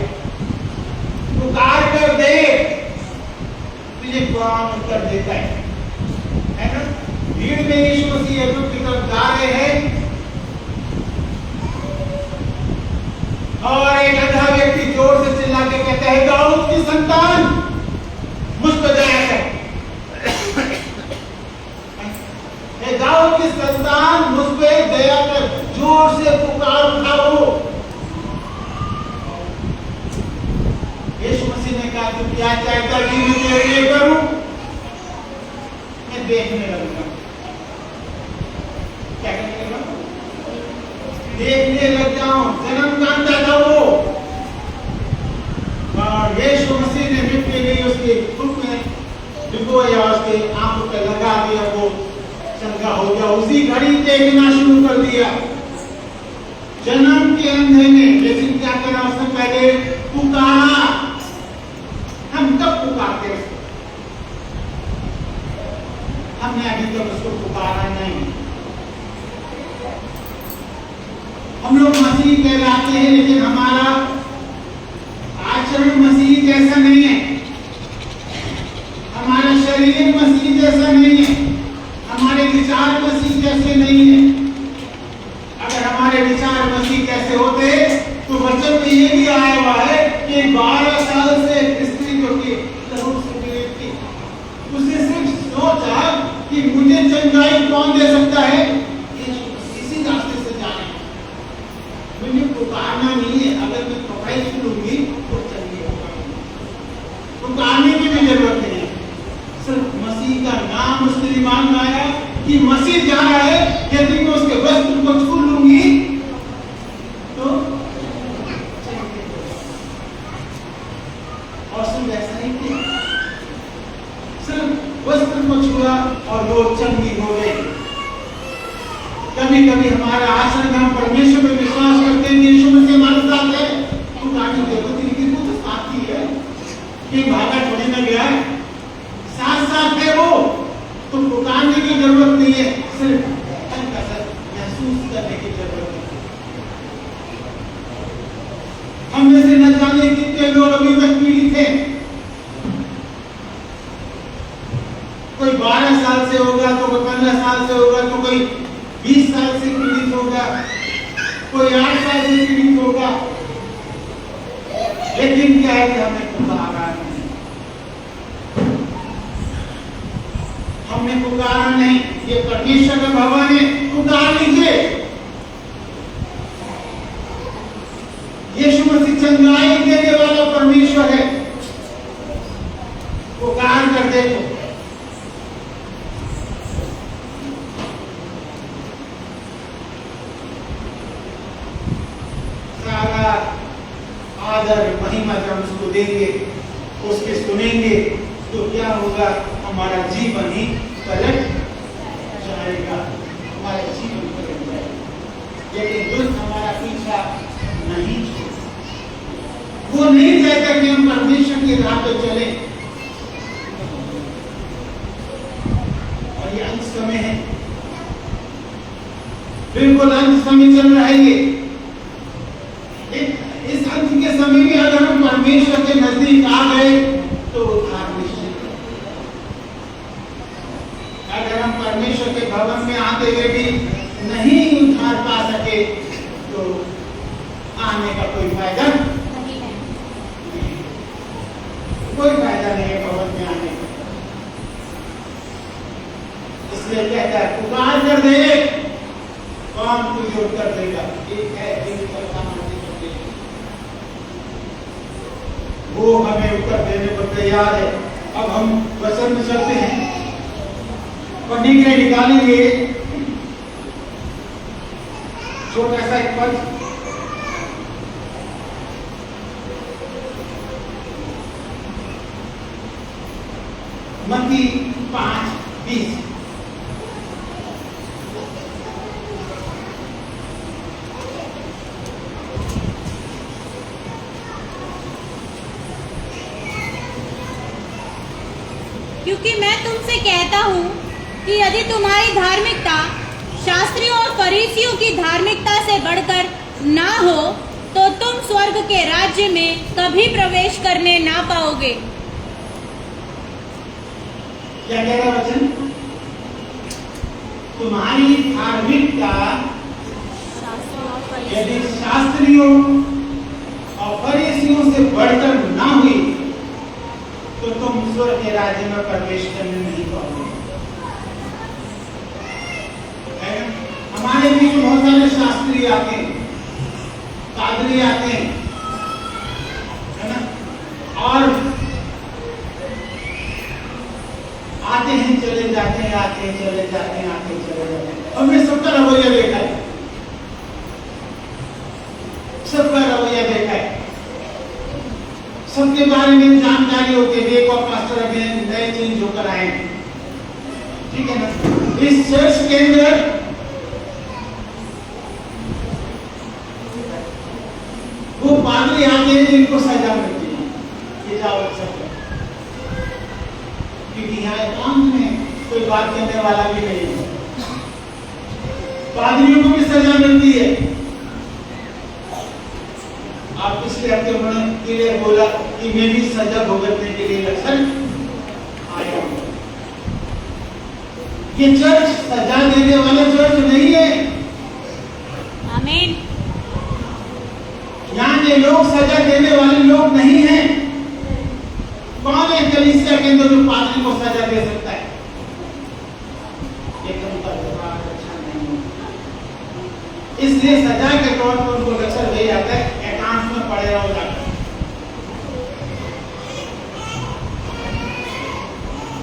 पुकार कर दे, तुझे कौन उत्तर देता है ना। भीड़ में यीशु मसीह यीशु की तरफ जा रहे हैं और एक अंधा व्यक्ति जोर से चिल्ला के कहता है, दाऊद की संतान मुझ पर दया कर। दाऊद की संतान मुझ पे दया कर, जोर से पुकार उठाओ। यीशु मसीह ने कहा, तू क्या चाहता कि मैं तेरे लिए करूं? मैं देखने लगूंगा। क्या करने लगा? देखने लग जाऊं। जन्म कांदा था वो, और यीशु मसीह ने मिट्टी ली, उसके खुद में डुबोया, उसके आंखों पे लगा दिया, वो चंगा हो गया। उसी घड़ी देखना शुरू कर दिया। जन्म के अंधे में, लेकिन क्या करा उसने? पहले पुकारा। हम कब पुकारते हैं? हमने अभी तक उसको पुकारा नहीं। हम लोग मसीह कहलाते हैं, लेकिन हमारा आचरण मसीह जैसा नहीं है, हमारा शरीर मसीह जैसा नहीं है, हमारे विचार मसीह जैसे नहीं है। अगर हमारे विचार मसीह कैसे होते तो वचन में ये भी आया हुआ है कि 12 साल से स्त्री जो कि लहू से पीड़ित थी, उसने सिर्फ सोचा कि मुझे चंगाई कौन दे सकता है? इसी रास्ते से जाना, मुझे पुकारना नहीं है। अगर मैं पकड़ाई सुनूंगी तो चंगी होगा, पुकारने की भी जरूरत नहीं है। सिर्फ मसीह का नाम उसके दिमाग में आया कि मसीह जा रहा है, यदि मैं उसके वस्त्र को छू लूंगी तो। और सिर्फ ऐसा ही किया, सिर्फ वस्त्र को छुआ और वो चंगी हो गई। कभी कभी हमारा आचरण, हम परमेश्वर में विश्वास करते हैं, यीशु मसीह हमारे साथ है, तो काटी जरूरत नहीं, वो तो साथ ही है, कि भागा थोड़ी ना गया है, साथ साथ है वो। तो पुकारने की जरूरत नहीं है, सिर्फ हल्का सा महसूस करने की जरूरत है। हम में से न जाने कितने लोग अभी तक पीड़ित हैं। कोई 12 साल से होगा, तो कोई 15 साल से होगा, तो कोई 20 साल से पीड़ित होगा, कोई 8 साल से पीड़ित होगा। लेकिन क्या है कि हमें पुकारा नहीं, हमने पुकारा नहीं। ये परमेश्वर का भवन है, पुकार लीजिए। यीशु मसीह चंगाई देने वाला परमेश्वर है, पुकार कर देखो। आदर महिमा जब हम उसको देंगे, उसके सुनेंगे, तो क्या होगा? हमारा जीवन ही पलट जाएगा, हमारा जीवन पलट जाएगा। लेकिन दुष्ट हमारा पीछा नहीं छोड़ेगा, वो नहीं चाहता कि हम परमेश्वर की राह पे चले। और ये अंत समय है, बिल्कुल अंत समय चल रहा है ये। इस अंत के समय में अगर हम परमेश्वर के नजदीक आ गए तो उद्धार निश्चित है। अगर हम परमेश्वर के भवन में आते हुए भी नहीं उद्धार पा सके तो आने का कोई फायदा नहीं है। कोई फायदा नहीं है भवन में आने का। इसलिए कहता है पुकार कर दे, कौन तुझे उत्तर देगा? एक है वो हमें उत्तर देने को तैयार है। अब हम वचन में चलते हैं, पढ़ने के लिए निकालेंगे छोटा सा एक पद, मत्ती 5:20। क्योंकि मैं तुमसे कहता हूँ कि यदि तुम्हारी धार्मिकता शास्त्रियों और फरीसियों की धार्मिकता से बढ़कर ना हो तो तुम स्वर्ग के राज्य में कभी प्रवेश करने ना पाओगे। क्या कह रहा वचन? तुम्हारी धार्मिकता यदि शास्त्रियों और फरीसियों से बढ़कर ना हुई तो तुम स्वर्ग के राज्य में प्रवेश करने नहीं पाओगे। हमारे बीच बहुत सारे शास्त्री आते हैं, पादरी आते हैं, है ना? और आते हैं चले जाते हैं, आते हैं चले जाते हैं, आते हैं चले जाते हैं। हमने सबका रवैया देखा है, सबका रवैया देखा है, सबके बारे में जानकारी होती है। एक और पास्टर अभी नए चेंज होकर आए हैं, ठीक है ना? इस चर्च के अंदर वो पादरी आते हैं जिनको सजा मिलती है, ये जाओ सजा, क्योंकि यहाँ एकांत में कोई बात करने वाला भी नहीं है। पादरियों को भी सजा मिलती है। आप पिछले हफ्ते उन्होंने क्लियर बोला कि मैं भी सजा भुगतने के लिए लक्षण आया हूं। ये चर्च सजा देने वाला चर्च नहीं है। आमीन। यहाँ के लोग सजा देने वाले लोग नहीं हैं। कौन है कलीसिया के अंदर जो पादरी को सजा दे सकता है? एक उनका व्यवहार अच्छा नहीं होता, इसलिए सजा के तौर पर उनको लक्षण दे जाता है, एकांत में पड़े रहो जाकर।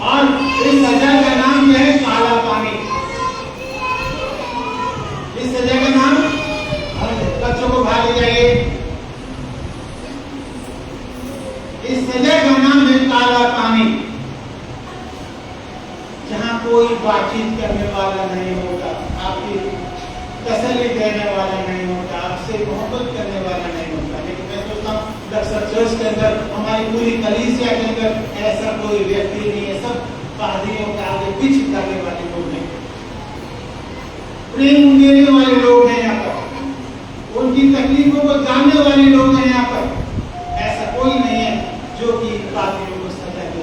और इस सजा का नाम क्या है? काला पानी। इस सजा का नाम, बच्चों को बाहर ले जाइए, इस सजा का नाम है काला पानी, जहां कोई बातचीत करने वाला नहीं होता, आपकी तसल्ली देने वाला नहीं होता, आपसे मोहब्बत करने वाला नहीं होता। लेकिन मैं सोचता हूँ लक्सर चर्च के अंदर, हमारी पूरी कलीसिया के अंदर ऐसा कोई व्यक्ति नहीं है। सब पादरियों के आगे पीछे करने वाले लोग हैं, प्रेम देने वाले लोग हैं यहाँ पर, उनकी तकलीफों को जानने वाले लोग हैं यहाँ पर। ऐसा कोई नहीं है जो कि पादरियों को सजा दे।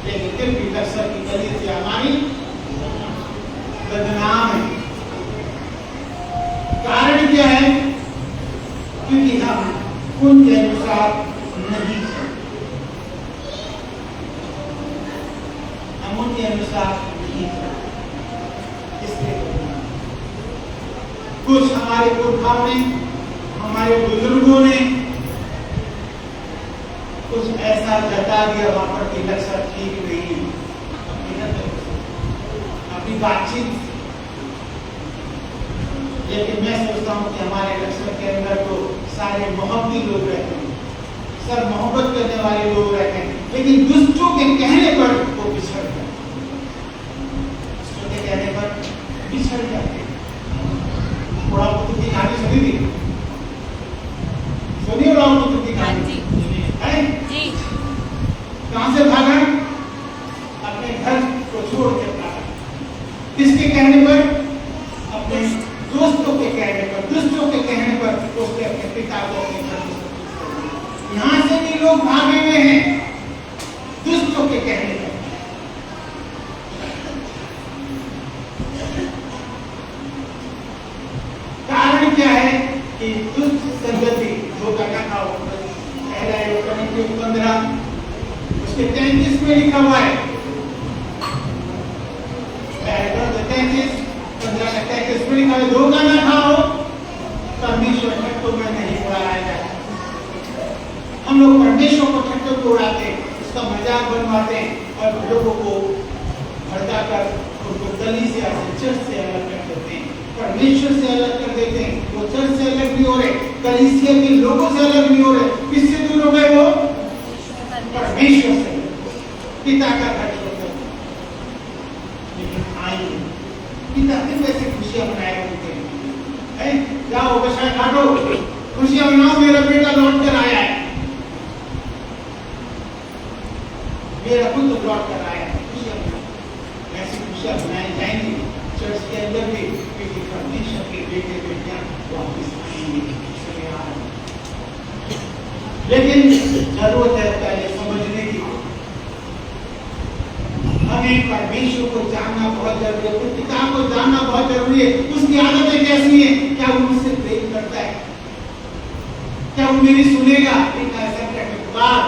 लेकिन फिर भी लक्सर की कलीसिया हमारी बदनाम है। कारण क्या है? क्योंकि हम उनके अनुसार नहीं चलते, हम उनके अनुसार नहीं चलते। इसलिए कुछ हमारे पुरखाओं ने, हमारे बुजुर्गों ने कुछ ऐसा जता दिया वहां पर कि लक्ष्य ठीक नहीं, अपनी बातचीत। लेकिन मैं सोचता हूँ कि हमारे लक्ष्य के अंदर तो सारे मोहब्बती लोग रहते हैं, सब मोहब्बत करने वाले लोग रहते हैं, लेकिन दुष्टों के कहने पर वो बिछड़ जाते हैं। दुष्टों के कहने पर बिछड़ जाते हैं। उड़ाऊ पुत्र की कहानी सुनी थी? सुनिए उड़ाऊ पुत्र की कहानी है? जी। कहां से भागा? अपने घर को छोड़ के भागा। किसके कहने पर? अपने दोस्तों के कहने पर, दुष्टों के कहने पर उसने अपने पिता को अपने घर को। यहां से भी लोग भागे हुए हैं दुष्टों के कहने पर। कारण क्या है कि दुष्ट संगति धोखा का खाओ। पहला है 15 उसके 33 में लिखा हुआ है, 33 में लिखा है, धोखा ना खाओ, परमेश्वर ठट्ठों में नहीं उड़ाया जाए। हम लोग परमेश्वर को ठट्ठों में उड़ाते हैं, उसका मजाक बनवाते हैं और लोगों को भड़काकर उनको कलीसिया से, चर्च से अलग कर देते हैं, परमेश्वर से अलग कर देते हैं। वो चर्च से अलग नहीं हो रहे, कलीसिया के लोगों से अलग नहीं हो रहे। किससे दूर हो गए वो? परमेश्वर से, पिता का घर छोड़कर। लेकिन आइए पिता फिर वैसे खुशियां मनाए होते हैं, जाओ बशा काटो, खुशियां मनाओ, मेरा बेटा लौट कर आया है, मेरा पुत्र लौट कर आया है, खुशियां मनाओ। ऐसी खुशियां मनाई जाएंगी चर्च के अंदर भी, क्योंकि परमेश्वर के बेटे बेटियां वापस आएंगे। लेकिन जरूरत है पहले समझने की, हमें परमेश्वर को जानना बहुत जरूरी है, उस पिता को जानना बहुत जरूरी है। उसकी आदतें कैसी है? क्या वो मुझसे प्रेम करता है? क्या वो मेरी सुनेगा? ऐसा करने के बाद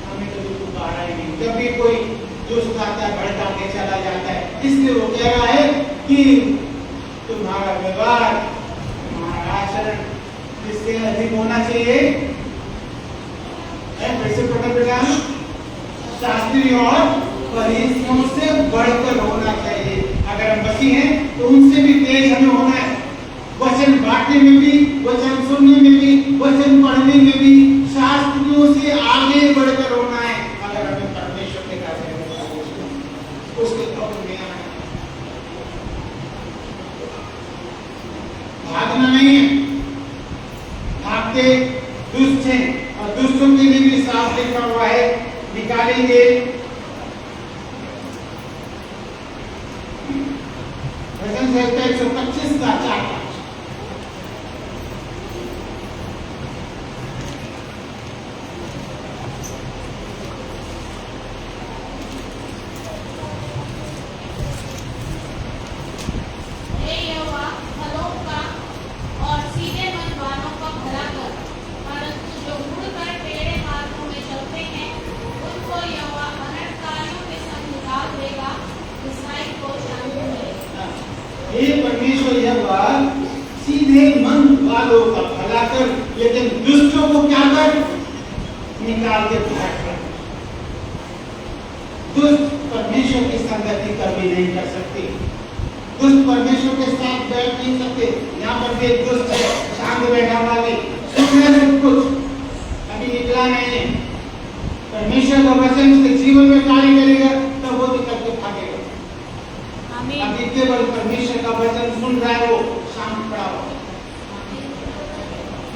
हमें कभी पुकारा ही नहीं। जब भी कोई दुष्ट आता है भड़का के चला जाता है, इसलिए वो कह रहा है कि तुम्हारा व्यवहार, तुम्हारा आचरण इससे अधिक होना चाहिए, कैसे पकड़ बेटा, शास्त्री और फरीसियों से बढ़कर होना चाहिए। अगर हम मसीह हैं तो उनसे भी तेज हमें होना है, वचन बांटने में भी, वचन सुनने में भी, वचन पढ़ने में भी शास्त्रियों से आगे बढ़कर होना है। अगर हमें परमेश्वर के कार्य उसके कब्र में आना है, भागना नहीं है। भागते दुष्ट हैं और दुष्टों के लिए भी साफ लिखा हुआ है, निकालेंगे। भजन संहिता 125 का 4-5। हे यहोवा, भलों का और सीधे मन वालों का भला कर, परंतु जो मुड़कर टेढ़े मार्गों में चलते हैं उनको यहोवा अनर्थकारियों के संग निकाल देगा, ईसाई को शांति मिलेगी। हे परमेश्वर यहोवा, सीधे मन वालों का भला कर, लेकिन दुष्टों को क्या कर? निकाल के बाहर कर। दुष्ट परमेश्वर की संगति कभी नहीं कर सकते, दुष्ट परमेश्वर के साथ बैठ नहीं सकते। यहाँ पर भी एक दुष्ट है, शांत बैठा वाले, सुन रहे सब कुछ, अभी निकला नहीं है। परमेश्वर का वचन उसके जीवन में कार्य करेगा तब वो निकल के भागेगा। अभी केवल परमेश्वर का वचन सुन रहा है, वो शांत पड़ा हुआ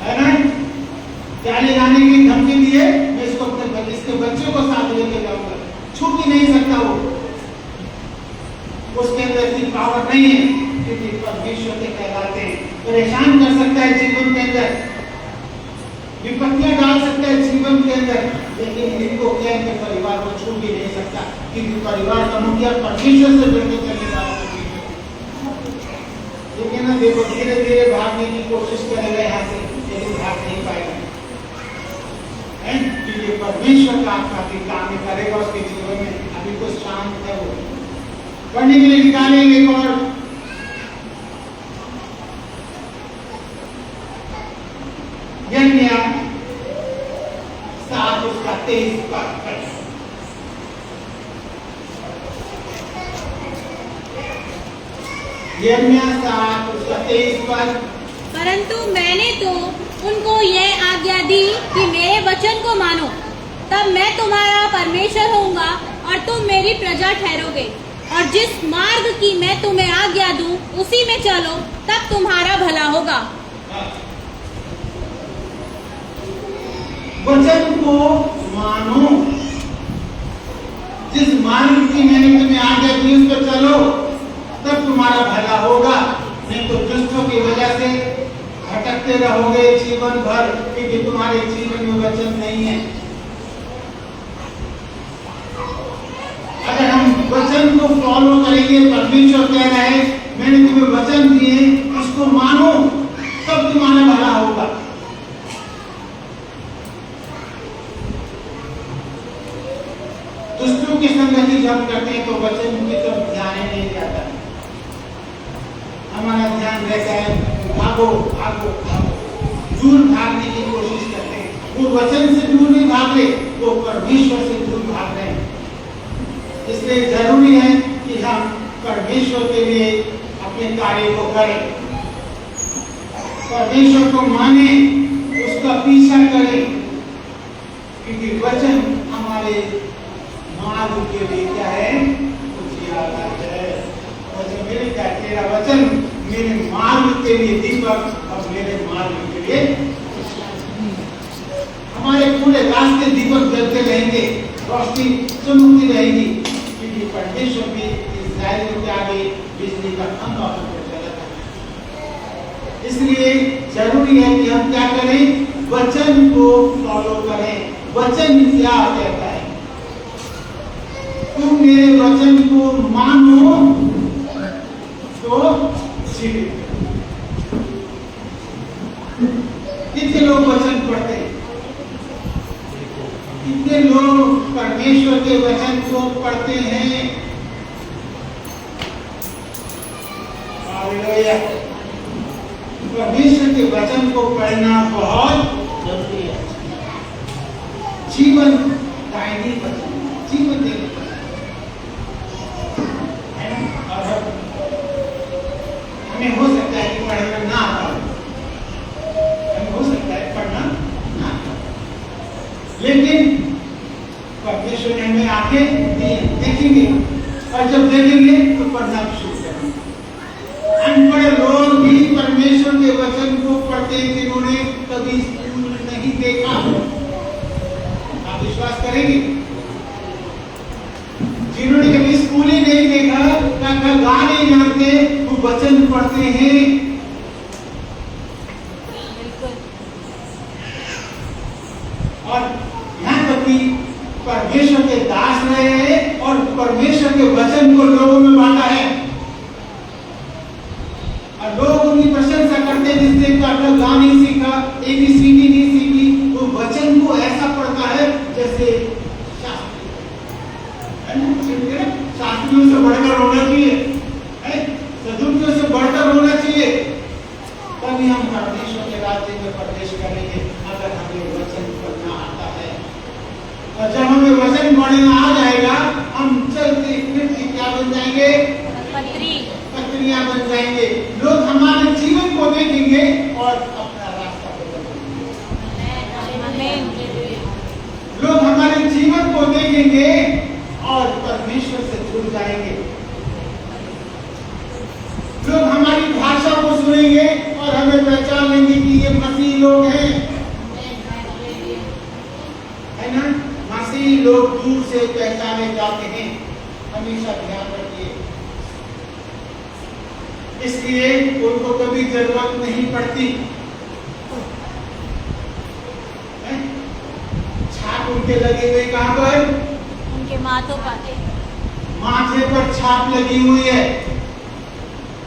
है ना। जाने जाने की धमकी दिए, मैं इसको अपने इसके बच्चे को साथ लेके जाऊंगा, छूट ही नहीं सकता वो, उसके अंदर इतनी पावर नहीं है, क्योंकि परमेश्वर के कहलाते हैं। परेशान कर सकता है जीवन के अंदर, विपत्तियां डाल सकता है जीवन के अंदर, लेकिन इनको क्या है, परिवार को छूट ही नहीं सकता, क्योंकि परिवार का मुखिया परमेश्वर से जुड़कर चलने वाला है। लेकिन ना देखो, धीरे धीरे भागने की कोशिश करेगा यहाँ से, लेकिन भाग नहीं पाएगा, क्योंकि परमेश्वर का आत्मा भी काम करेगा उसके जीवन में। अभी तो शांत है वो, पढ़ने के लिए निकालेंगे। और यर्मिया 7 उसका 23 पद, यर्मिया 7 उसका 23 पद। परंतु मैंने तो उनको यह आज्ञा दी कि मेरे वचन को मानो, तब मैं तुम्हारा परमेश्वर होऊंगा और तुम मेरी प्रजा ठहरोगे। और जिस मार्ग की मैं तुम्हें आज्ञा दूं उसी में चलो, तब तुम्हारा भला होगा। वचन को मानो, जिस मार्ग की मैंने तुम्हें आज्ञा दी उस पर चलो, तब तुम्हारा भला होगा। नहीं तो दुष्टों की वजह से भटकते रहोगे जीवन भर, क्योंकि तुम्हारे जीवन में वचन नहीं है। अगर हम वचन को फॉलो करेंगे, परमेश्वर कह रहा है मैंने तुम्हें वचन दिए, उसको मानो, तब तुम्हारा भला होगा। दुष्टों की संगति जब करते हैं तो वचन की तरफ ध्यान ही नहीं जाता। हमारा ध्यान रहता है भागो भागो भागो, दूर भागने की कोशिश करते हैं। वो वचन से दूर नहीं भाग रहे, वो परमेश्वर से दूर भाग रहे हैं। इसलिए जरूरी है कि हम परमेश्वर के लिए अपने कार्य को करें, परमेश्वर को माने, उसका पीछा करें, क्योंकि वचन हमारे मार्ग के लिए क्या है, मेरे क्या तेरा वचन मेरे मार्ग के लिए दीपक और मेरे मार्ग के लिए हमारे पूरे रास्ते दीपक जलते रहेंगे, रोशनी चमकती रहेगी, क्योंकि परमेश्वर भी इस्राएलियों के आगे बिजली का खंभा होकर चला था। इसलिए जरूरी है कि हम क्या करें, वचन को फॉलो करें। वचन क्या कहता है, तुम मेरे वचन को मानो तो जीवित। कितने लोग वचन पढ़ते हैं, कितने लोग परमेश्वर के वचन को पढ़ते हैं। हालेलुया। परमेश्वर के वचन को पढ़ना बहुत जरूरी है। जीवन दायनी वचन, जीवन देने हमें हो सकता है कि पढ़ना ना आता, हमें हो सकता है पढ़ना ना आता, लेकिन परमेश्वर ने हमें आंखें दी, देखेंगे, और जब देखेंगे तो पढ़ना शुरू करेंगे। अनपढ़ लोग भी परमेश्वर के वचन को पढ़ते हैं, जिन्होंने कभी स्कूल नहीं देखा। आप विश्वास करेंगे, जिन्होंने कभी स्कूल ही नहीं देखा, गा नहीं जानते, वो वचन पढ़ते हैं। और यहाँ तक कि परमेश्वर के दास रहे हैं और परमेश्वर के वचन को लोगों में बांटा है, और लोग उनकी प्रशंसा करते हैं जिससे गा नहीं सीखा, ABCD नहीं सीखी, वो वचन को ऐसा पढ़ता है जैसे शास्त्रियों से बढ़कर होना चाहिए, सदुकियों से बढ़कर होना चाहिए, तभी हम परमेश्वर के राज्य में प्रवेश करेंगे, अगर हमें वचन पढ़ना आता है। और जब हमें वचन पढ़ना आ जाएगा, हम चलते फिरते क्या बन जाएंगे, पत्रियां बन जाएंगे। लोग हमारे जीवन को देखेंगे और अपना रास्ता बदलेंगे। लोग हमारे जीवन को देखेंगे और परमेश्वर से जुड़ जाएंगे। लोग हमारी भाषा को सुनेंगे और हमें पहचान लेंगे कि ये मसीह लोग हैं, है ना। मसीह लोग दूर से पहचाने जाते हैं, हमेशा ध्यान रखिए। इसलिए उनको कभी जरूरत नहीं पड़ती, छाप उनके लगे हुए कहां पर, उनके माथों पर, माथे पर छाप लगी हुई है।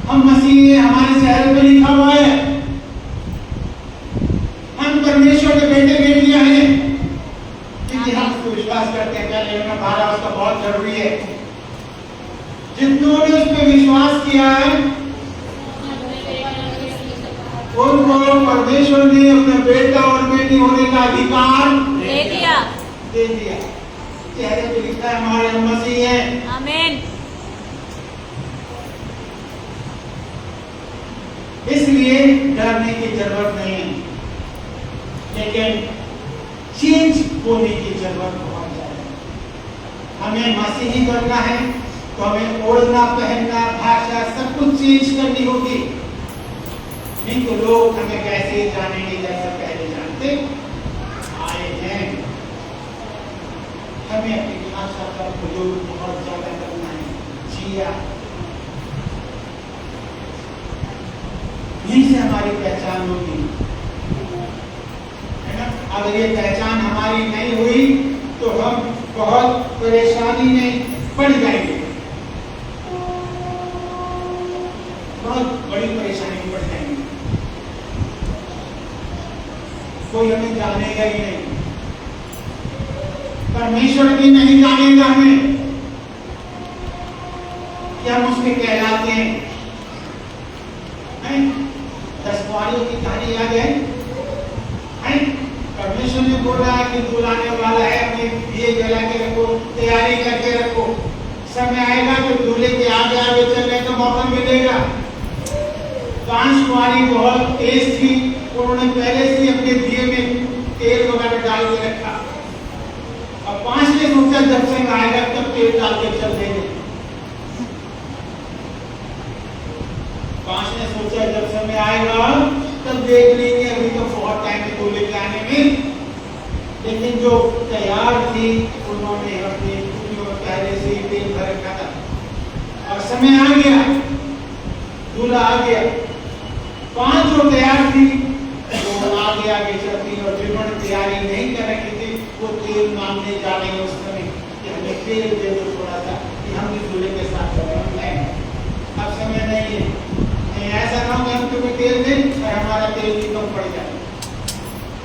हम मसीह हैं, हमारे चेहरे पर लिखा हुआ है, हम परमेश्वर के बेटे बेटियां हैं, क्योंकि हम उसको विश्वास करते हैं। पहले उन्होंने 12 उसका बहुत जरूरी है। जितनों ने उस पर विश्वास किया है उनको परमेश्वर ने अपने बेटा और बेटी होने का अधिकार दे दिया। चेहरे पे लिखा है हमारे हम मसीह हैं। आमीन। इसलिए डरने की जरूरत नहीं है। लेकिन चेंज होने की जरूरत बहुत ज्यादा है। हमें मसीही बनना है तो हमें ओढ़ना, पहनना, भाषा सब कुछ चेंज करनी होगी। नहीं तो लोग हमें कैसे जानेंगे जैसे पहले जानते आए हैं। हमें अपनी भाषा का प्रयोग बहुत ज्यादा करना है। जिया यहीं से हमारी पहचान होगी, है ना। अगर ये पहचान हमारी नहीं हुई तो हम बहुत परेशानी में पड़ जाएंगे, बहुत बड़ी परेशानी में पड़ जाएंगे। कोई हमें जानेगा ही नहीं, परमेश्वर भी नहीं जानेगा हमें कि हम उसके कहलाते हैं। 10 कुंवारियों की कहानी याद है? परमेश्वर ने बोला कि दूल्हा आने वाला है, अपने दिए जला के रखो, तैयारी करके रखो, समय आएगा तो दूल्हे के आगे आगे चलने का मौका मिलेगा। 5 कुंवारी बहुत तेज थी, उन्होंने पहले से अपने दिए में तेल वगैरह डाल के रखा, और 5 ने सोचा जब समय आएगा तब तेल डाल के चल देंगे। 5 ने सोचा जब समय आएगा तब देख लेंगे, अभी तो बहुत टाइम है दूल्हे के आने में। लेकिन जो तैयार थी उन्होंने अपनी टुकड़ियों में पहले से ही तेल भर रखा था, और समय आ गया, दूल्हा आ गया। 5 जो तैयार थी वो आगे आगे चलती, और जिन्होंने तैयारी नहीं कर रखी थी वो तेल मांगने जा रहे हैं उस समय कि हमें तेल दे दो थोड़ा सा, कि हम भी दूल्हे के साथ चलें। अब समय नहीं है, ऐसा ना हो कि हम तुम्हें तेल दें और हमारा तेल भी कम पड़ जाए।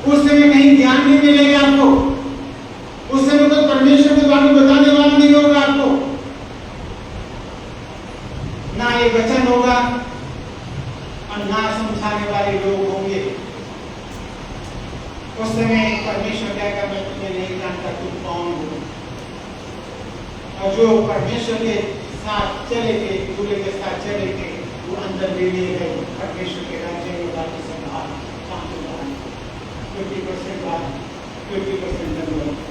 उस समय कहीं ध्यान नहीं मिलेगा आपको, उस समय तो परमेश्वर के बारे में बताने वाला नहीं होगा आपको, ना ये वचन होगा और ना समझाने वाले लोग होंगे। उस समय परमेश्वर कहेगा मैं तुम्हें नहीं जानता, तुम कौन हो। और जो परमेश्वर के साथ चले थे, दूल्हे के साथ चले थे, वो अंदर ले लिए गए परमेश्वर के राज्य में। बाकी सब बाहर 50% बाहर, 50% अंदर।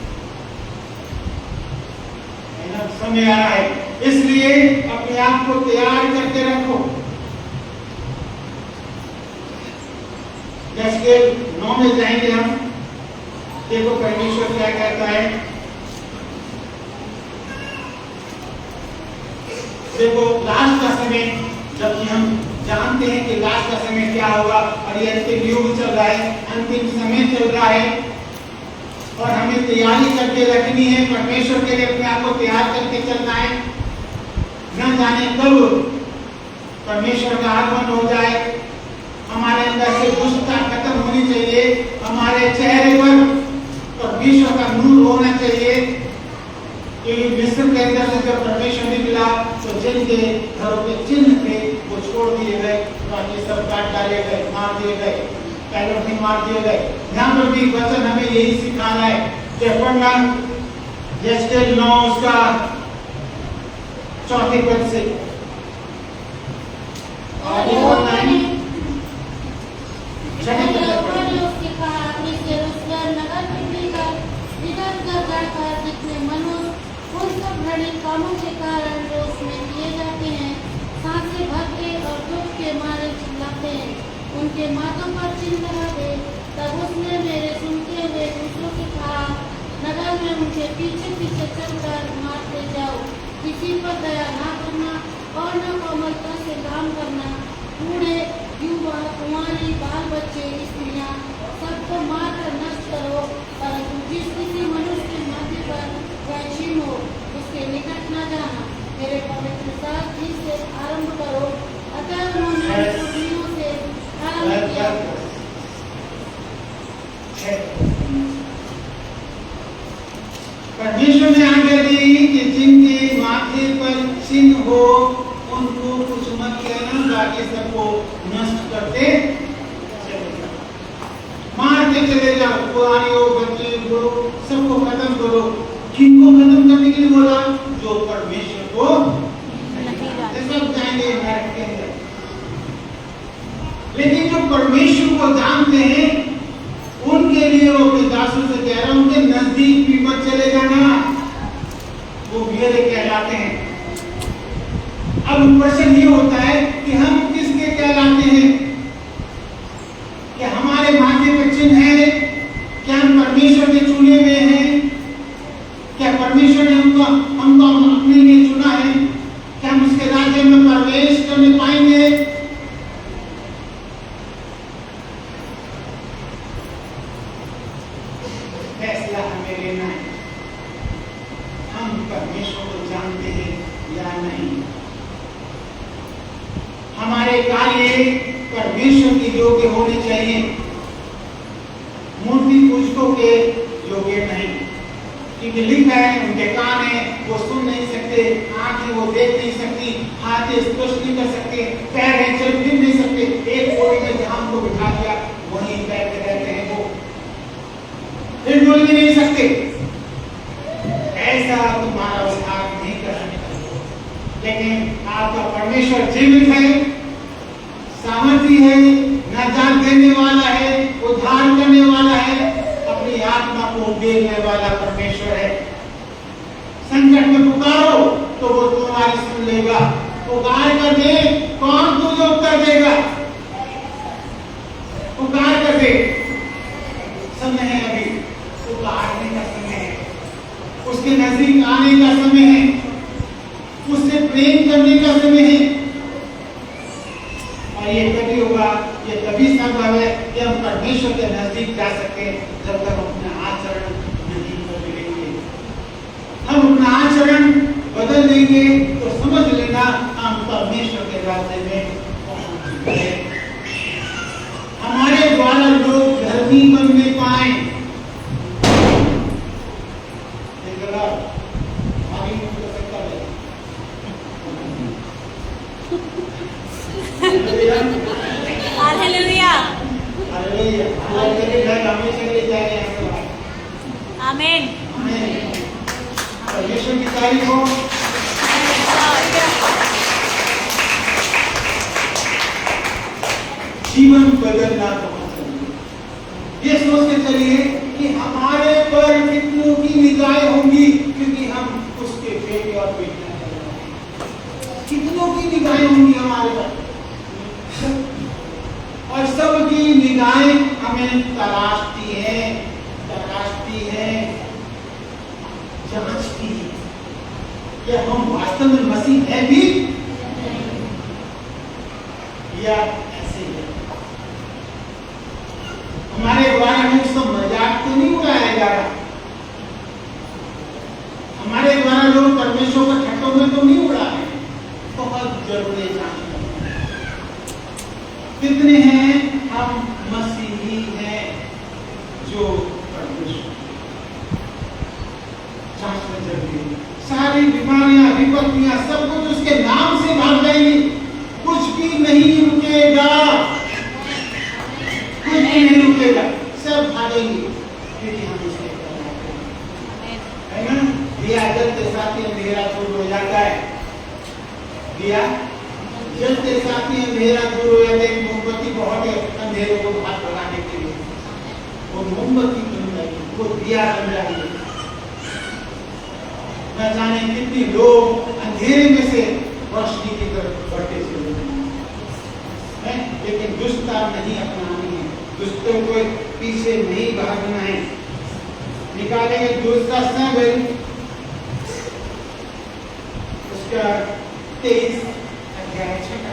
समय आ रहा है, इसलिए अपने आप को तैयार करके रखो। जैसे 9 में जाएंगे हम, देखो परमेश्वर क्या कहता है। देखो लास्ट का समय, जबकि हम जानते हैं कि लास्ट का समय क्या होगा, और ये अंतिम युग चल रहा है, अंतिम समय चल रहा है, और हमें तैयारी करके रखनी है। परमेश्वर के लिए अपने आप को तैयार करके चलना है। न जाने कब परमेश्वर का आगमन हो जाए। हमारे अंदर से दुष्टता खत्म होनी चाहिए, हमारे चेहरे पर परमेश्वर का नूर होना चाहिए। क्योंकि मिस्र के अंदर से जब परमेश्वर निकला तो जिनके घरों के चिन्ह थे वो छोड़ दिए गए, बाकी सब काट डाले गए, मार दिए गए, पैरों भी मार दिए गए। यहाँ पर भी वचन हमें यही सिखाना है। जब पढ़ना यस्केल 9 उसका 4 पद से कामों के कारण जो उसमें किए जाते हैं, सांप से भगते और दुख के मारे चिल्लाते हैं, उनके माथों पर चिन्ह लगा दे। तब उसने मेरे सुनते हुए दूसरों से कहा, नगर में उनके पीछे पीछे चलकर मारते जाओ, किसी पर दया ना करना और न कोमलता से काम करना। बूढ़े, युवा, कुंवारी, बाल बच्चे, स्त्रियां सबको मारकर नष्ट करो, परंतु जिस किसी मनुष्य के माथे पर वैश्य हो उसके निकट न जाना। मेरे पवित्र साथी से आरंभ करो। अतः उन्होंने टुकड़ियों से आरंभ किया। परमेश्वर ने आज्ञा दी कि जिनके माथे पर चिन्ह हो उनको कुछ मत कहना, बाकी सबको नष्ट करते मारते चले जाओ। पुरानी हो, बच्चे, बूढ़ो, सबको खत्म करो। किनको खत्म करने के लिए बोला? जो परमेश्वर को सब जाएंगे नरक के अंदर। लेकिन जो परमेश्वर को जानते हैं उनके लिए इसीलिए वो अपने दासों से कह रहा हूं कि नजदीक भी मत चले जाना, वो मेरे कहलाते हैं। अब प्रश्न ये होता है कि हम किसके कहलाते हैं? क्या हमारे माथे पे चिन्ह है? क्या हम परमेश्वर के चुने हुए हैं? क्या परमेश्वर ने हमको अपने लिए चुना है? क्या हम उसके राज्य में प्रवेश करने पाएंगे? फैसला हमें लेना है, हम परमेश्वर को जानते हैं या नहीं। हमारे कार्य परमेश्वर के योग्य होने चाहिए, मूर्ति पूजकों के योग्य नहीं। क्योंकि लिखा है उनके कान है वो सुन नहीं सकते, आंखें वो देख नहीं सकती, हाथ स्पर्श नहीं कर सकते, पैर है चल फिर नहीं सकते, एक कोड़ी में जहां को बिठा दिया वहीं बैठे रहते हैं, वो फिर बोल भी नहीं सकते। ऐसा तुम्हारा उद्धार नहीं कर सकता। लेकिन आपका परमेश्वर जीवित है, सामर्थी है, नाजात देने वाला है, उद्धार करने वाला है, अपनी आत्मा को देने वाला परमेश्वर है। संकट में पुकारो तो वो तुम्हारी सुन लेगा, पुकार कर दे कौन तुझे उत्तर देगा? पुकार कर दे, समय है अभी, पुकारने का समय है, उसके नजदीक आने का समय है, उससे प्रेम करने का समय है। और ये कभी होगा, ये कभी संभव है कि हम परमेश्वर के नजदीक जा सकते हैं जब तक हम अपना आचरण नहीं बदलेंगे। हम अपना आचरण बदल देंगे तो समझ लेना हम परमेश्वर के राज्य में पहुंच चुके हैं। हमारे द्वारा लोग धर्मी बनने पाए, हालेलुया, आमीन। परमेश्वर की तारीफ हो। जीवन बदलना बहुत जरूरी है। ये सोच के चलिए कि हमारे पर कितनों की निगाहें होंगी, क्योंकि हम उसके बेटे और बेटियां हैं। कितनों की निगाहें होंगी हमारे पर, और सबकी निगाहें हमें तलाशती है, जांचती है कि हम वास्तव में मसीह है भी या ऐसे ही। हमारे द्वारा हमें उसका मजाक तो नहीं उड़ाया जा रहा, हमारे द्वारा लोग परमेश्वर को ठट्टों में तो नहीं उड़ा रहे। बहुत जरूरी जानना कितने हैं हम मसीही हैं जो परमेश्वर जांचना जरूरी है। सारी बीमारियां, विपत्तियां, सब कुछ उसके नाम से भाग जाएंगी, कुछ भी नहीं रुकेगा, कुछ भी नहीं रुकेगा, सब भागेंगे, क्योंकि हम उसके है ना। दिया जलते साथ ही अंधेरा दूर हो जाता है, दिया जलते साथ ही अंधेरा दूर हो जाता है। मोमबत्ती बहुत है अंधेरे को हाथ लगाने के लिए, वो मोमबत्ती बन जाएगी, वो दिया बन जाएगी। न जाने कितने लोग अंधेरे में से रोशनी की तरफ बढ़ते चले हैं, लेकिन दुष्टता नहीं अपनानी है, दुष्टों को पीछे नहीं भागना है। निकालेंगे दुष्टता सब उसका 23 अध्याय 6 का।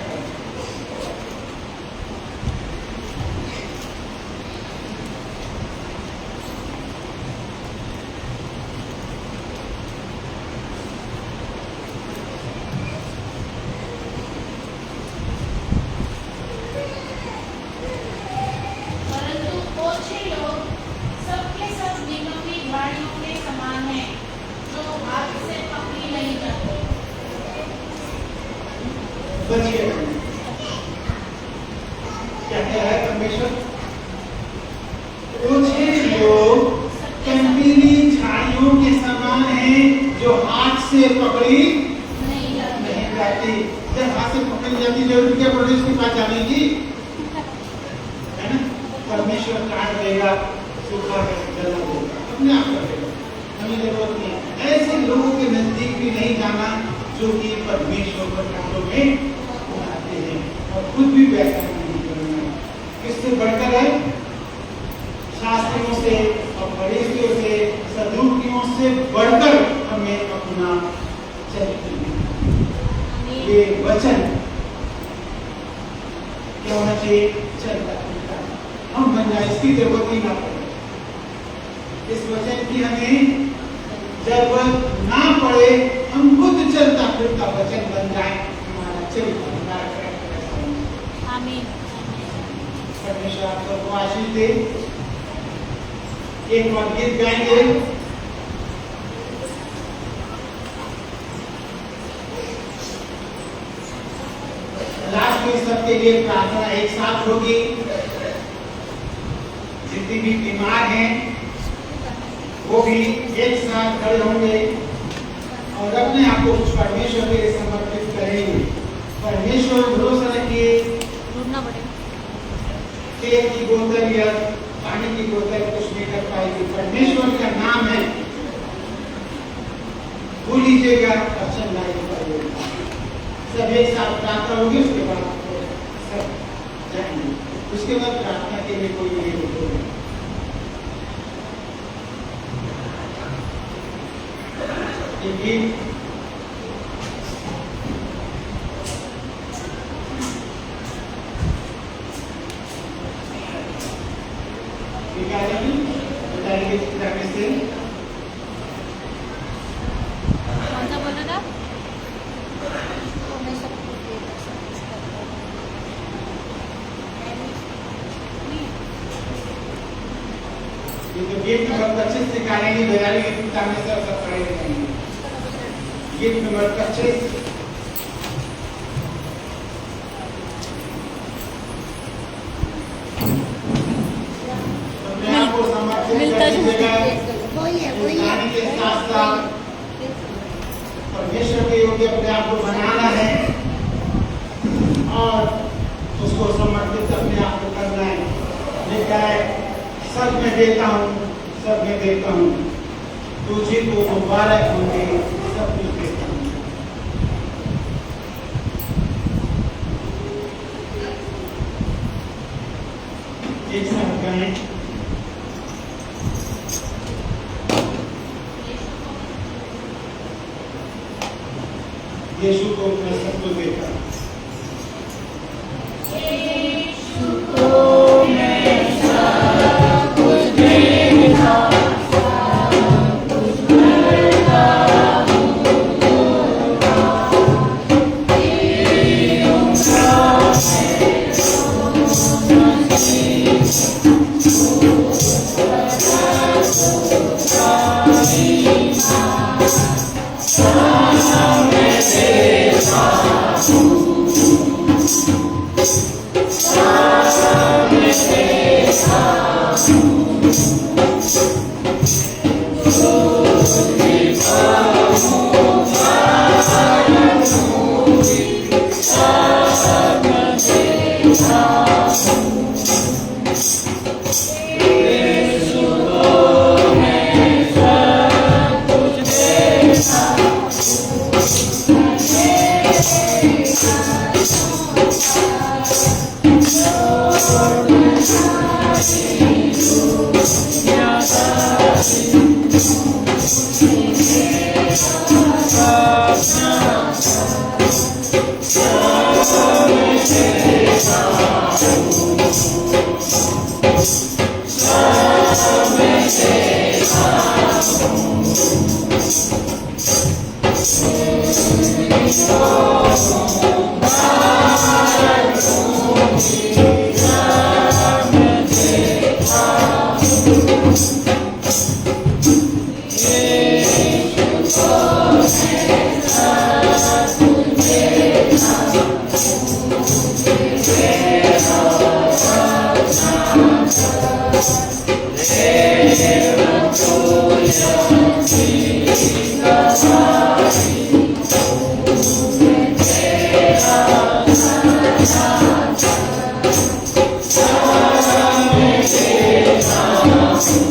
क्या है परमेश्वर? कुछ लोग कंपीली झाड़ियों के समान हैं जो हाथ से पकड़ी नहीं जाती। जब हाथ से पकड़ी जाती जरूर क्या परमेश्वर के पास जाने की है ना, परमेश्वर काट देगा, सूखा है, जला दो, अपने आप करेगा, हमें जरूरत नहीं है। ऐसे लोगों के नजदीक भी नहीं जाना जो कि परमेश्वर पर कपड़ों में आते हैं और खुद भी व्याख्या नहीं करना। किससे बढ़कर है? शास्त्रियों से और फरीसियों से, सदूकियों से बढ़कर हमें अपना चरित्र, ये वचन क्या होना चाहिए? चलता हम बन जाए, इसकी जरूरत ही ना पड़े। इस वचन की हमें जरूरत ना पड़े, हम खुद चलता फिरता वचन बन जाए, हमारा चरित्र, हमारा कैरेक्टर। आमीन। परमेश्वर आप सबको आशीष दे। एक बार गीत गाएंगे। लास्ट में सबके लिए प्रार्थना एक साथ होगी। जितने भी बीमार हैं वो भी एक साथ खड़े होंगे और अपने आप को परमेश्वर के लिए समर्पित करेंगे। परमेश्वर भरोसा रखिए, ढूंढना पड़ेगा। तेल की बोतल या पानी की बोतल कुछ नहीं कर पाएगी। परमेश्वर का नाम है, भूल लीजिएगा, अच्छा नहीं पाएगा। सब एक साथ प्रार्थना होगी, उसके बाद सब जाएंगे। उसके बाद प्रार्थना के लिए कोई नहीं होगा। बताइए से कौन सा बोला था? ये तो गीत नंबर 25 सिखाएंगे, बजाने की चिंता में सब पढ़े रहेंगे। गीत नंबर 25 अपने आप को समर्पित कर दीजिएगा। गाने के साथ साथ परमेश्वर के योग्य अपने आप को बनाना है और उसको समर्पित अपने आप को करना है। लिखा है, सब मैं देता हूँ, सब मैं देता हूँ, तुझे को मुबारक होंगे, सब कुछ देता हूँ। एक साथ गाएं। यीशु को मैं सब कुछ देता हूँ। Amen.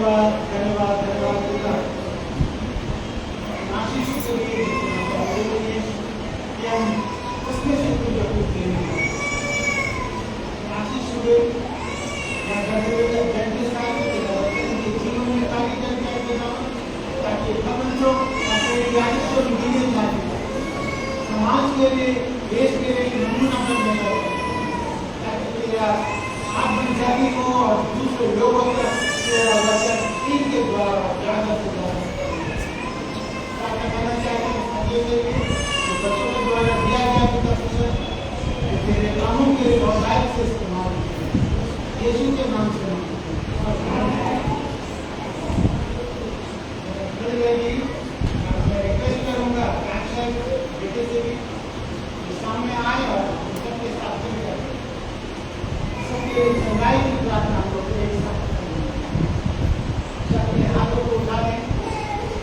धन्यवाद धन्यवाद धन्यवाद धन्यवाद। आशीष के लिए कि हम उसमें से कुछ कुछ लेंगे। आशीष हुए या गर्भवती डेंटिस्ट आए तो जीवन में कार्य करके ताकि हम लोग अपने ज्ञान को मिले जाते समाज के लिए देश के लिए नमूना बन जाए ताकि आप जनजाति को और दूसरे लोगों तक वचन इनके द्वारा ज्यादा से ज्यादा करना चाहते हैं जो बच्चों के द्वारा दिया गया पुस्तक तेरे कामों के लिए बहुत से इस्तेमाल यीशु के नाम से मैं रिक्वेस्ट करूंगा बेटे से भी सामने आए और सबके साथ सबके समुदाय की प्रार्थना हम लोग एक साथ अपने हाथों को उठा लें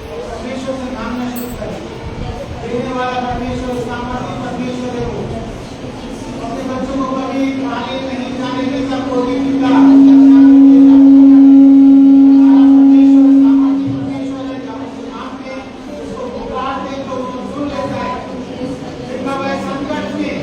और परमेश्वर से मांगना शुरू करें। देने वाला परमेश्वर सामर्थ्य परमेश्वर है वो अपने बच्चों को कभी खाने नहीं खाने के सबको भी मिलता संकट में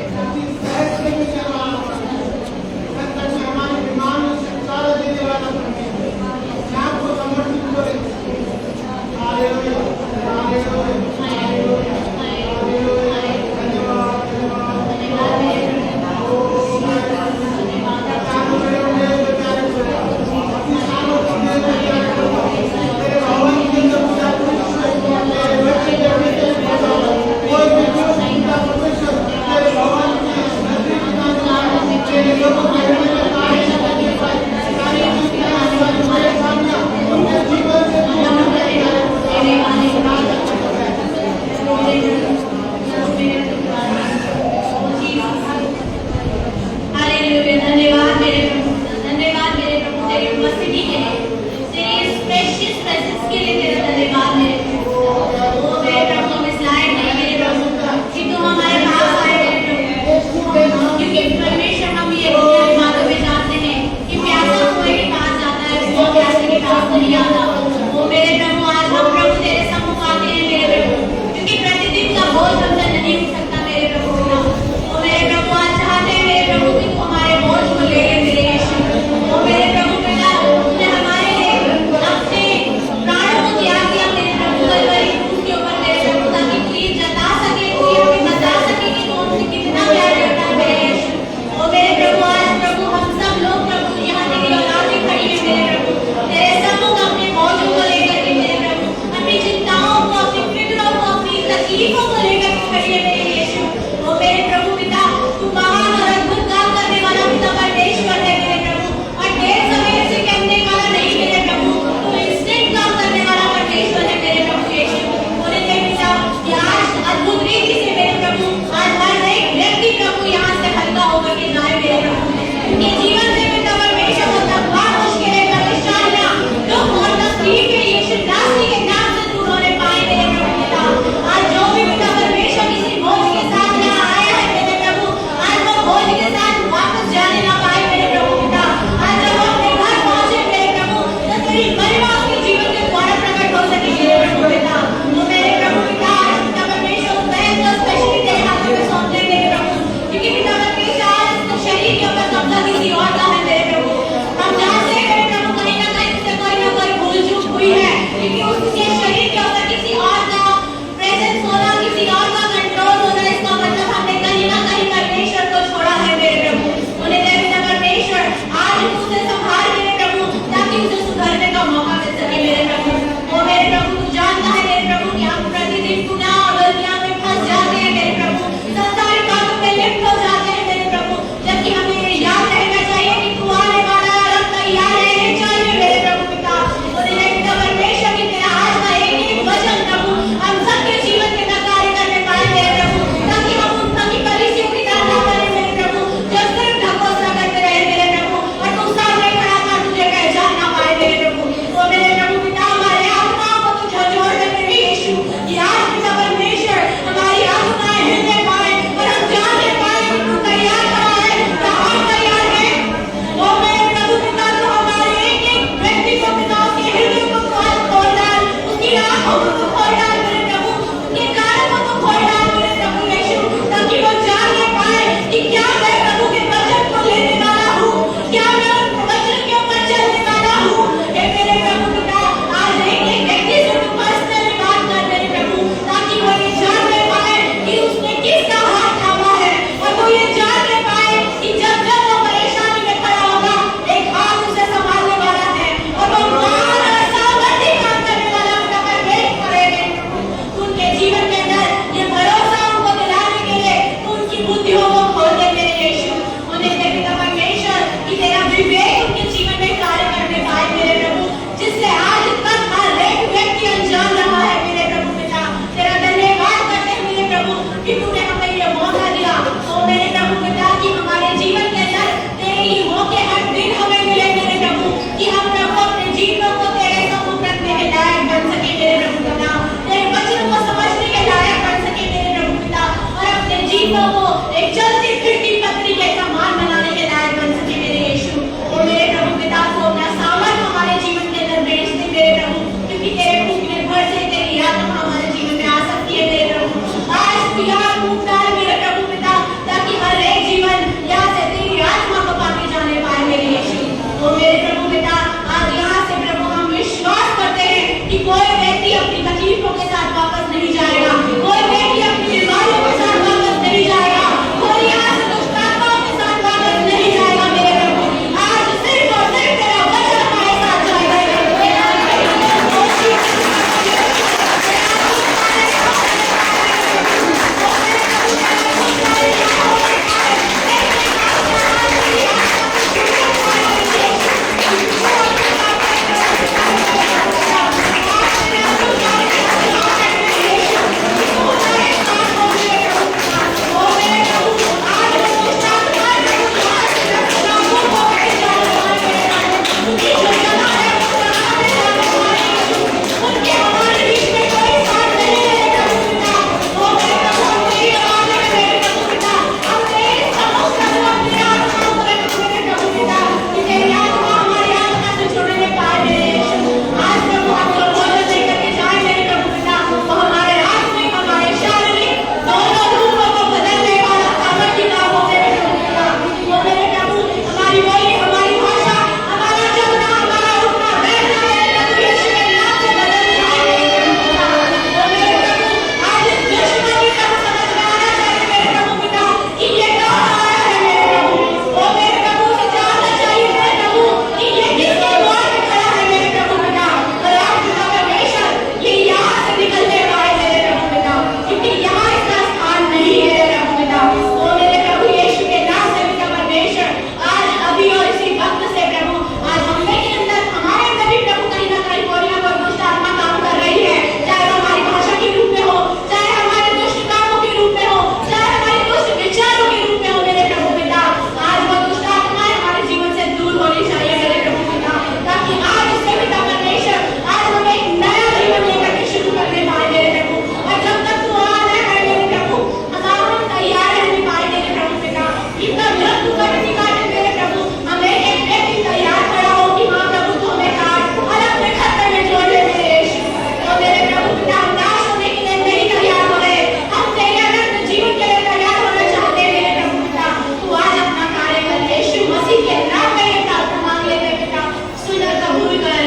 सुनकर कबूल कर।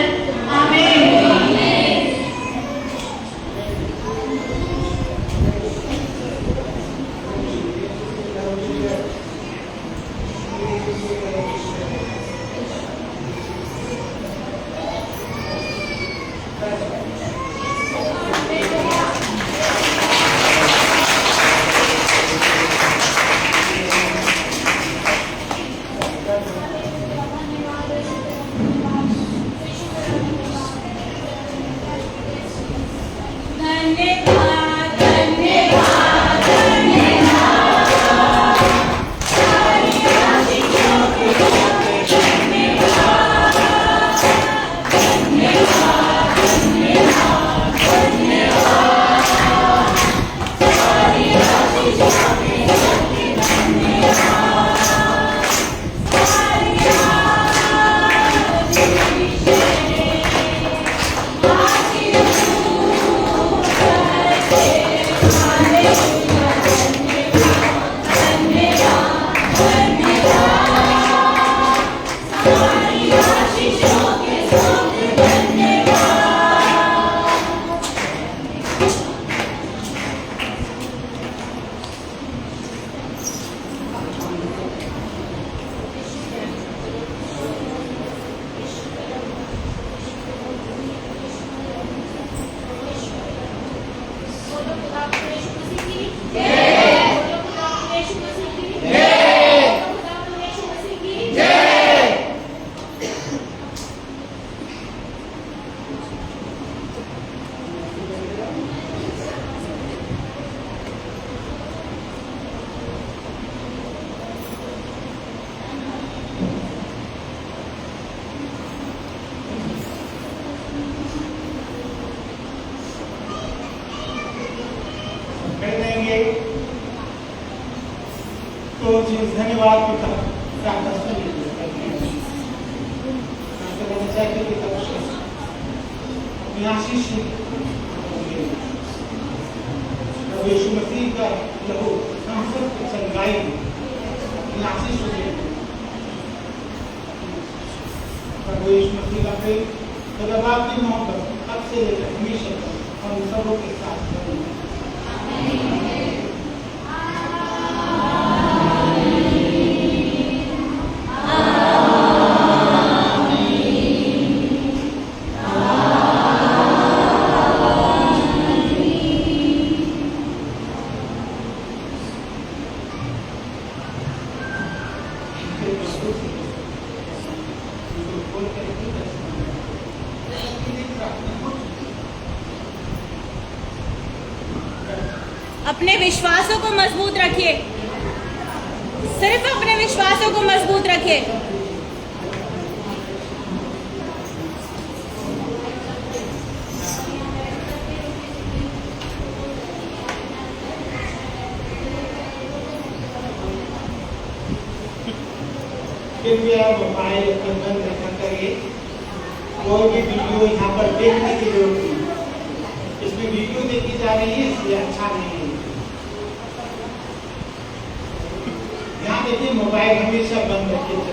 आमीन। तो धन्यवाद पिता आशीष प्रभु यीशु मसीह का लहू हम सब संगाई आशीष प्रभु यीशु मसीह का प्रेम सदाबाद की मोहब्बत अब से लेकर हमेशा हम सबों के साथ अपने विश्वासों को मजबूत रखिए, सिर्फ अपने विश्वासों को मजबूत रखिए। कृपया मोबाइल बंद रखा करिए। कोई भी वीडियो यहाँ पर देखने की जरूरत नहीं, इसमें वीडियो देखी जा रही है इसलिए अच्छा नहीं है। यहाँ देखिए मोबाइल हमेशा बंद रखिए।